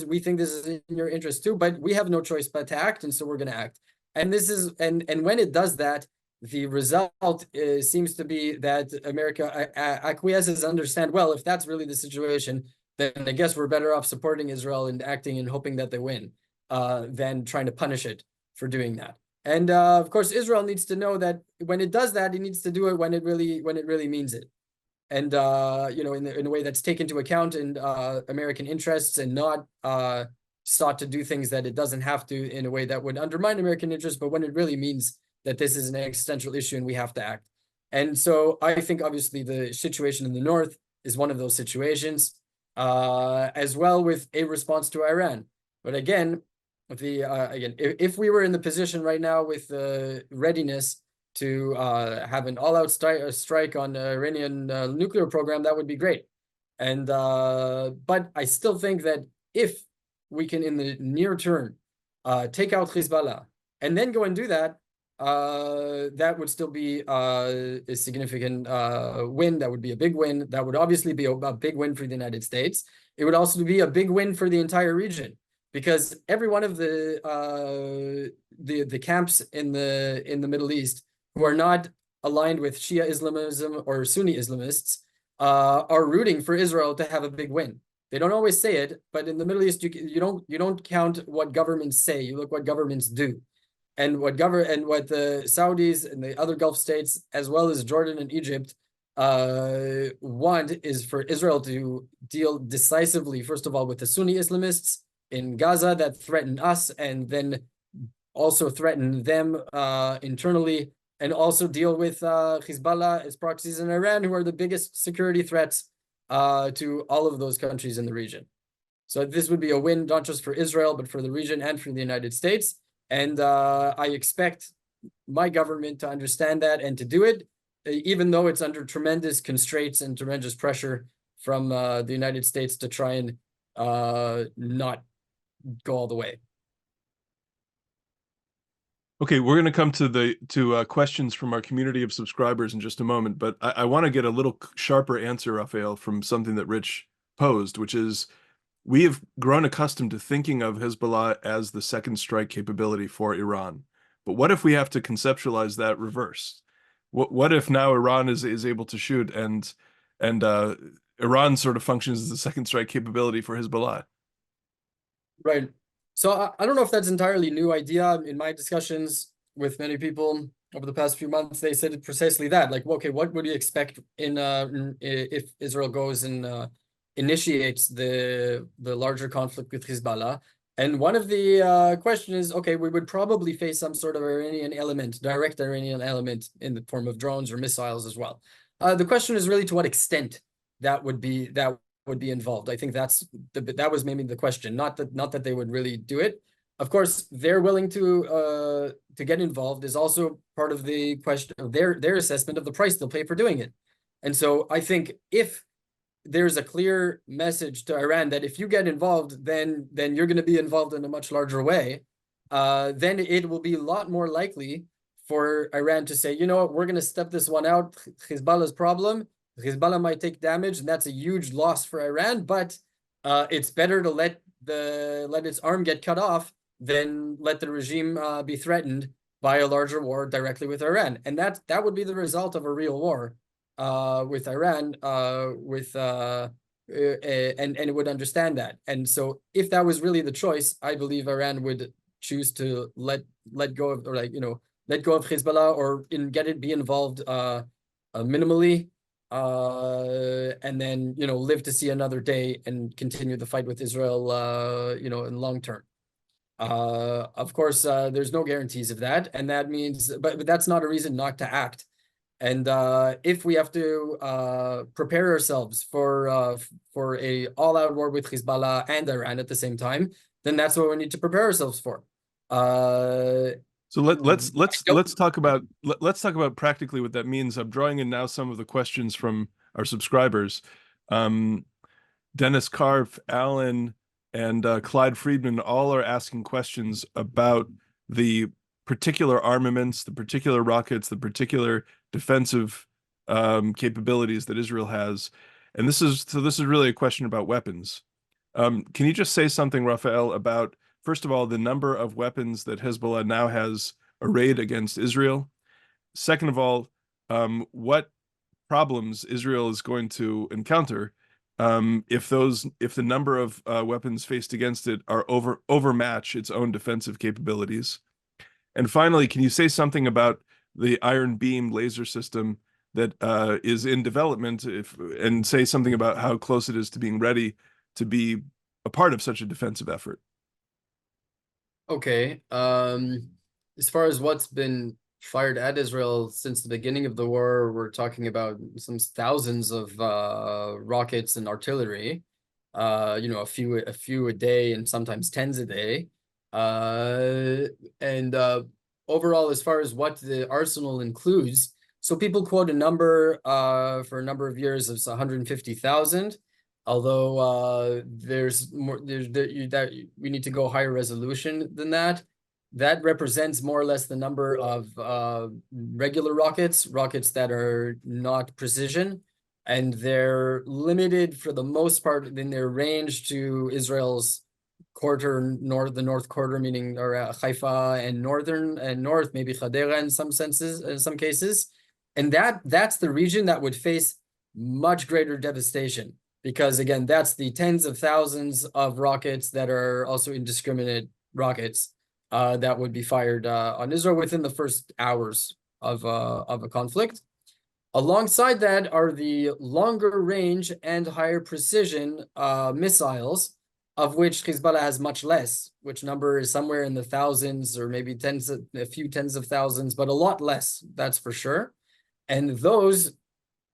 we think this is in your interest too, but we have no choice but to act, and so we're going to act. And this is, and when it does that, the result seems to be that America acquiesces, understand, well, if that's really the situation, then I guess we're better off supporting Israel and acting and hoping that they win than trying to punish it for doing that. And of course, Israel needs to know that when it does that, it needs to do it when it really means it, and in a way that's taken into account in American interests, and not sought to do things that it doesn't have to in a way that would undermine American interests, but when it really means that this is an existential issue and we have to act. And so I think obviously the situation in the north is one of those situations, as well with a response to Iran. But again, if we were in the position right now with the readiness to have an all-out strike on the Iranian nuclear program, that would be great. And but I still think that if we can, in the near term, take out Hezbollah and then go and do that, that would still be a significant win. That would be a big win. That would obviously be a big win for the United States. It would also be a big win for the entire region, because every one of the camps in the Middle East who are not aligned with Shia Islamism or Sunni Islamists are rooting for Israel to have a big win. They don't always say it, but in the Middle East, you don't count what governments say. You look what governments do, and what the Saudis and the other Gulf states, as well as Jordan and Egypt, want is for Israel to deal decisively, first of all, with the Sunni Islamists in Gaza that threaten us, and then also threaten them internally, and also deal with Hezbollah, its proxies in Iran, who are the biggest security threats to all of those countries in the region. So this would be a win, not just for Israel, but for the region and for the United States. And I expect my government to understand that and to do it, even though it's under tremendous constraints and tremendous pressure from the United States to try and not go all the way. Okay, we're going to come to questions from our community of subscribers in just a moment, but I want to get a little sharper answer, Raphael, from something that Rich posed, which is we have grown accustomed to thinking of Hezbollah as the second strike capability for Iran. But what if we have to conceptualize that reverse? What if now Iran is able to shoot and Iran sort of functions as the second strike capability for Hezbollah? Right. So I don't know if that's entirely new idea. In my discussions with many people over the past few months, they said precisely that. Like, okay, what would you expect if Israel goes and initiates the larger conflict with Hezbollah? And one of the questions is, okay, we would probably face some sort of Iranian element, direct Iranian element in the form of drones or missiles as well. The question is really to what extent that would be involved. I think that was maybe the question, not that they would really do it. Of course, they're willing to get involved is also part of the question of their assessment of the price they'll pay for doing it. And so I think if there's a clear message to Iran that if you get involved, then you're going to be involved in a much larger way, then it will be a lot more likely for Iran to say, you know what, we're going to step this one out. Hezbollah's problem. Hezbollah might take damage, and that's a huge loss for Iran, but it's better to let its arm get cut off than let the regime be threatened by a larger war directly with Iran. And that would be the result of a real war with Iran, and it would understand that. And so if that was really the choice, I believe Iran would choose to let go of, or let go of Hezbollah, or be involved minimally, and then live to see another day and continue the fight with Israel in long term. Of course, there's no guarantees of that, and that means but that's not a reason not to act. And if we have to prepare ourselves for a all-out war with Hezbollah and Iran at the same time, then that's what we need to prepare ourselves for. So let's talk about practically what that means. I'm drawing in now some of the questions from our subscribers. Dennis Karf, Alan, and Clyde Friedman all are asking questions about the particular armaments, the particular rockets, the particular defensive capabilities that Israel has. And this is really a question about weapons. Can you just say something, Raphael, about, first of all, the number of weapons that Hezbollah now has arrayed against Israel? Second of all, what problems Israel is going to encounter if the number of weapons faced against it are overmatch its own defensive capabilities? And finally, can you say something about the Iron Beam laser system that is in development, and say something about how close it is to being ready to be a part of such a defensive effort? Okay. As far as what's been fired at Israel since the beginning of the war, we're talking about some thousands of rockets and artillery, a few a day and sometimes tens a day. And overall, as far as what the arsenal includes, so people quote a number for a number of years of 150,000. Although there's more, that we need to go higher resolution than that. That represents more or less the number of regular rockets that are not precision, and they're limited for the most part in their range to Israel's quarter north, the north quarter, meaning Haifa and north, maybe Hadera in some cases, and that's the region that would face much greater devastation, because again, that's the tens of thousands of rockets that are also indiscriminate rockets that would be fired on Israel within the first hours of a conflict. Alongside that are the longer range and higher precision missiles, of which Hezbollah has much less, which number is somewhere in the thousands or maybe a few tens of thousands, but a lot less, that's for sure. And those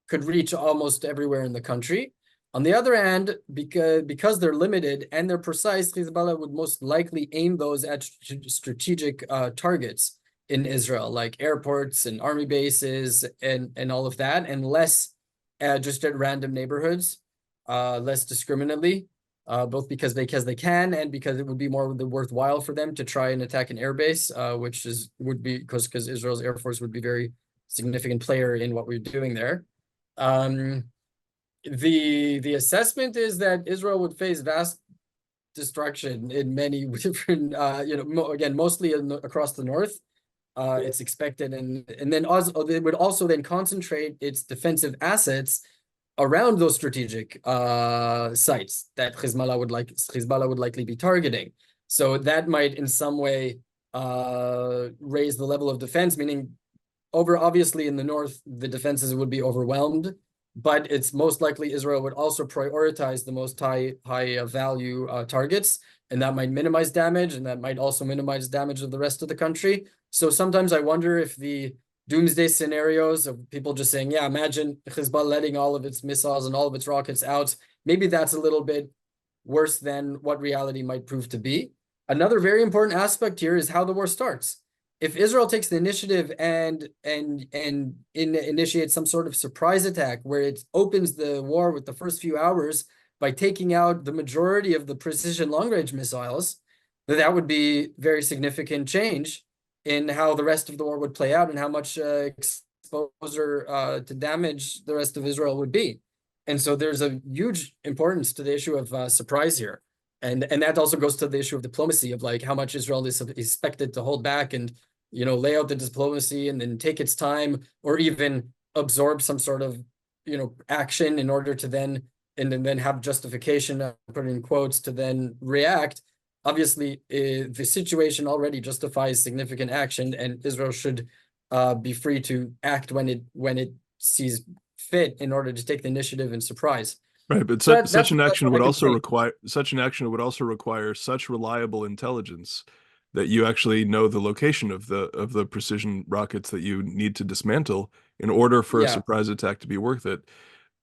could reach almost everywhere in the country. On the other hand, because they're limited and they're precise, Hezbollah would most likely aim those at strategic targets in Israel, like airports and army bases and all of that, and less just at random neighborhoods, less discriminately, both because they can and because it would be more worthwhile for them to try and attack an airbase, which would be because Israel's Air Force would be a very significant player in what we're doing there. The assessment is that Israel would face vast destruction in many different, again, mostly across the north. It's expected, and then also it would also then concentrate its defensive assets around those strategic sites that Hezbollah would likely be targeting. So that might in some way raise the level of defense, meaning obviously in the north the defenses would be overwhelmed, but it's most likely Israel would also prioritize the most high value targets, and that might minimize damage, and that might also minimize damage of the rest of the country. So sometimes I wonder if the doomsday scenarios of people just saying, yeah, imagine Hezbollah letting all of its missiles and all of its rockets out, maybe that's a little bit worse than what reality might prove to be. Another very important aspect here is how the war starts. If Israel takes the initiative and initiates some sort of surprise attack where it opens the war with the first few hours by taking out the majority of the precision long-range missiles, that would be very significant change in how the rest of the war would play out and how much exposure to damage the rest of Israel would be. And so there's a huge importance to the issue of surprise here. And that also goes to the issue of diplomacy, of like how much Israel is expected to hold back and lay out the diplomacy and then take its time, or even absorb some sort of action in order to then have justification, put in quotes, to then react. Obviously, the situation already justifies significant action, and Israel should be free to act when it sees fit in order to take the initiative and surprise. Right, but such an action would also require such reliable intelligence that you actually know the location of the precision rockets that you need to dismantle in order for a surprise attack to be worth it.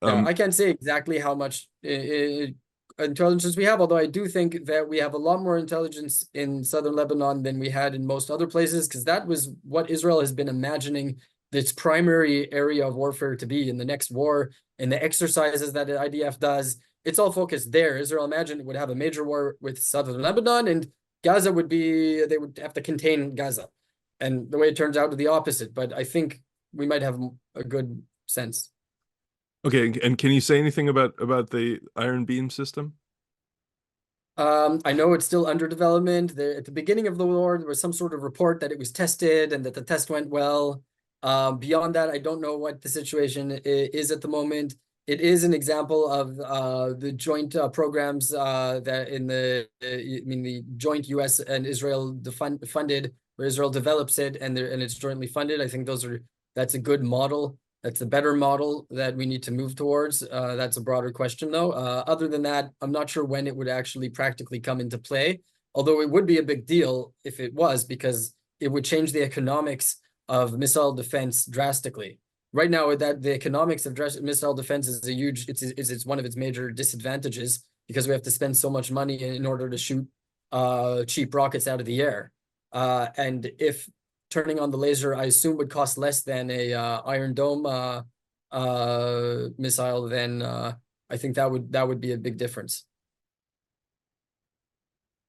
I can't say exactly how much intelligence we have, although I do think that we have a lot more intelligence in southern Lebanon than we had in most other places, because that was what Israel has been imagining its primary area of warfare to be in the next war, and the exercises that the IDF does. It's all focused there. Israel imagined it would have a major war with southern Lebanon, and Gaza they would have to contain Gaza. And the way it turns out to the opposite, but I think we might have a good sense. Okay, and can you say anything about the Iron Beam system? I know it's still under development. At the beginning of the war, there was some sort of report that it was tested and that the test went well. Beyond that, I don't know what the situation is at the moment. It is an example of the joint programs that the joint U.S. and Israel funded, where Israel develops it and it's jointly funded. I think that's a good model. That's a better model that we need to move towards. That's a broader question, though. Other than that, I'm not sure when it would actually practically come into play, although it would be a big deal if it was, because it would change the economics of missile defense drastically. Right now, the economics of missile defense is it's one of its major disadvantages, because we have to spend so much money in order to shoot cheap rockets out of the air. And if turning on the laser, I assume, would cost less than a Iron Dome missile, then I think that would be a big difference.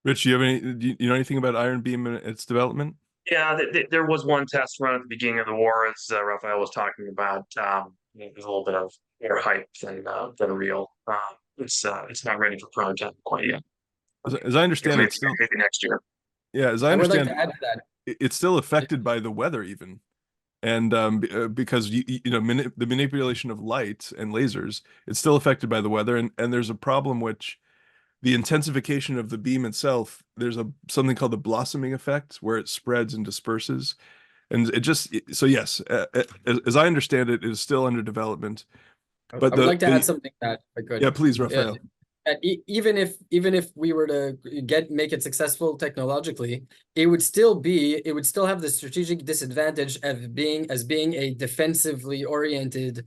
Rich, do you know anything about Iron Beam and its development? Yeah, there was one test run at the beginning of the war, as Raphael was talking about. There's a little bit of more hype than real. It's not ready for prototype quite yet. As I understand, it's still maybe next year. Yeah, as I understand, would like to add to that. It's still affected by the weather, even. And because the manipulation of light and lasers, it's still affected by the weather, and there's a problem which the intensification of the beam itself, there's something called the blossoming effect where it spreads and disperses. And so yes, as I understand it, it is still under development. But I would like to add something that I could. Yeah, please, Raphael. Even if we were to make it successful technologically, it would still have the strategic disadvantage of being a defensively oriented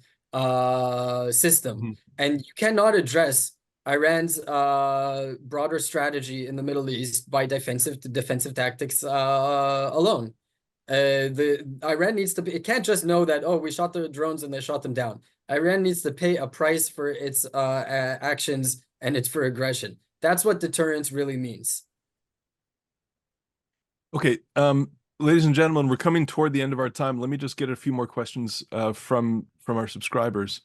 system. And you cannot address Iran's broader strategy in the Middle East by defensive tactics alone. Iran needs to be, it can't just know that, oh, we shot the drones and they shot them down. Iran needs to pay a price for its actions, and it's for aggression. That's what deterrence really means. Okay, ladies and gentlemen, we're coming toward the end of our time. Let me just get a few more questions from our subscribers.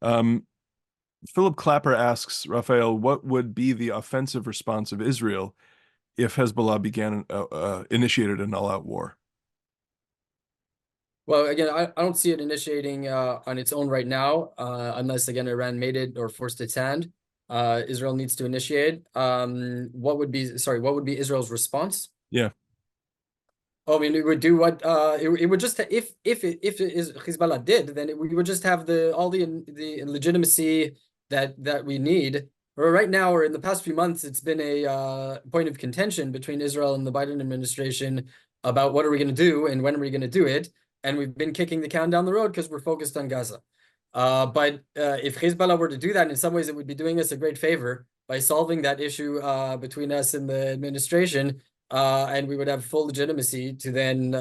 Philip Clapper asks, Raphael, what would be the offensive response of Israel if Hezbollah initiated an all-out war? Well, again, I don't see it initiating on its own right now, unless, again, Iran made it or forced its hand. Israel needs to initiate. What would be Israel's response? Yeah. I mean, it would do what it would just, if Hezbollah did, then we would just have all the legitimacy that we need. Or right now, or in the past few months, it's been a point of contention between Israel and the Biden administration about what are we going to do and when are we going to do it. And we've been kicking the can down the road because we're focused on Gaza. But if Hezbollah were to do that, in some ways, it would be doing us a great favor by solving that issue between us and the administration, and we would have full legitimacy to then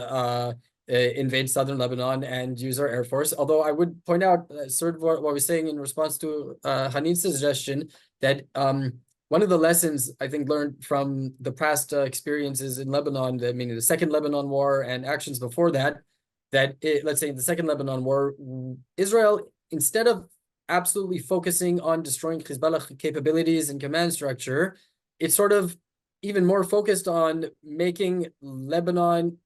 invade southern Lebanon and use our Air Force. Although I would point out sort of what I was saying in response to Hanid's suggestion, that one of the lessons I think learned from the past experiences in Lebanon, I mean, the Second Lebanon War and actions before that, let's say in the Second Lebanon War, Israel, instead of absolutely focusing on destroying Hezbollah capabilities and command structure, it's sort of even more focused on making Lebanon,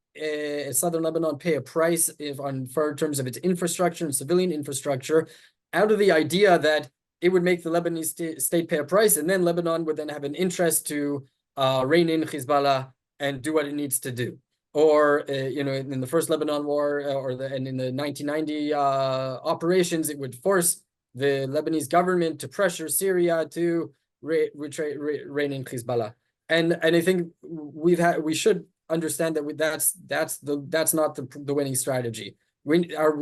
southern Lebanon, pay a price in terms of its infrastructure and civilian infrastructure, out of the idea that it would make the Lebanese state pay a price, and then Lebanon would then have an interest to rein in Hezbollah and do what it needs to do. Or, in the first Lebanon War and in the 1990 operations, it would force the Lebanese government to pressure Syria to rein in Hezbollah. And I think we should understand that that's not the winning strategy. We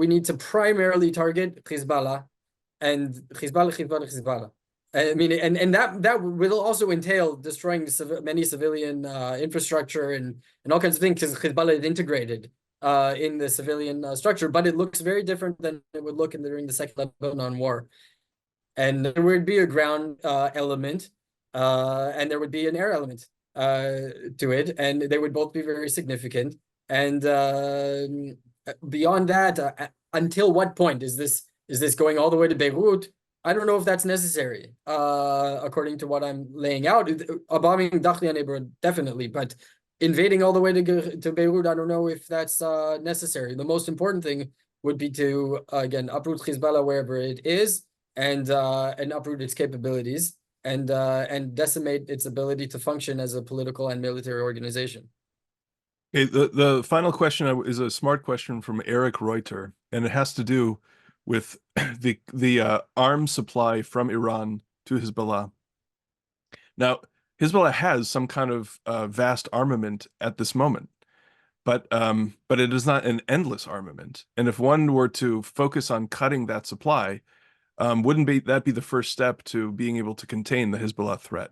need to primarily target Hezbollah and Hezbollah. I mean, and that will also entail destroying many civilian infrastructure and all kinds of things, because Hezbollah is integrated in the civilian structure, but it looks very different than it would look during the Second Lebanon War. And there would be a ground element, and there would be an air element to it, and they would both be very significant. And beyond that, until what point is this going all the way to Beirut? I don't know if that's necessary, according to what I'm laying out. Bombing Dakhla neighborhood, definitely, but invading all the way to Beirut, I don't know if that's necessary. The most important thing would be to, again, uproot Hezbollah wherever it is, and uproot its capabilities, and decimate its ability to function as a political and military organization. Okay, the final question is a smart question from Eric Reuter, and it has to do with the arms supply from Iran to Hezbollah. Now, Hezbollah has some kind of vast armament at this moment, but it is not an endless armament. And if one were to focus on cutting that supply, wouldn't that be the first step to being able to contain the Hezbollah threat?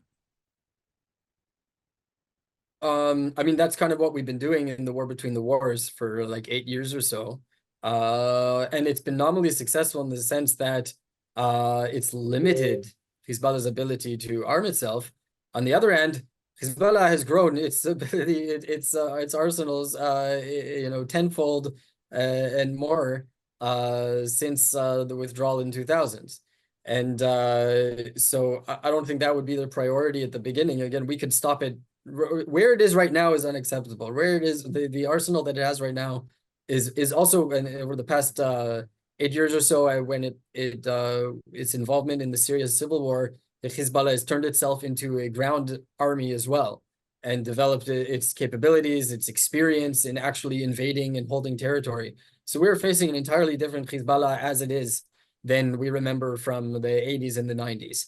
I mean, that's kind of what we've been doing in the war between the wars for like 8 years or so. And it's been nominally successful in the sense that it's limited Hezbollah's ability to arm itself. On the other hand, Hezbollah has grown its ability, its arsenals, tenfold and more since the withdrawal in 2000s. And so I don't think that would be the priority at the beginning. Again, we could stop it. Where it is right now is unacceptable. Where it is, the arsenal that it has right now is also, and over the past 8 years or so, when its involvement in the Syria civil war, the Hezbollah has turned itself into a ground army as well, and developed its capabilities, its experience in actually invading and holding territory. So we're facing an entirely different Hezbollah as it is than we remember from the 80s and the 90s,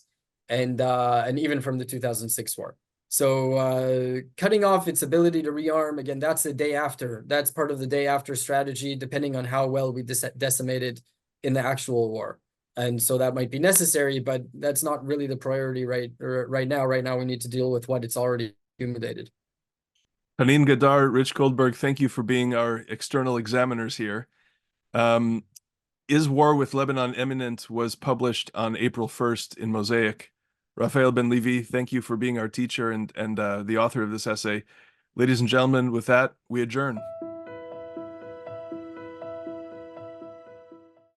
and even from the 2006 war. So cutting off its ability to rearm, again, that's the day after. That's part of the day after strategy, depending on how well we decimated in the actual war. And so that might be necessary, but that's not really the priority right now. Right now, we need to deal with what it's already accumulated. Hanin Gadar, Rich Goldberg, thank you for being our external examiners here. Is War with Lebanon Imminent was published on April 1st in Mosaic. Raphael Ben Levi, thank you for being our teacher and the author of this essay. Ladies and gentlemen, with that, we adjourn.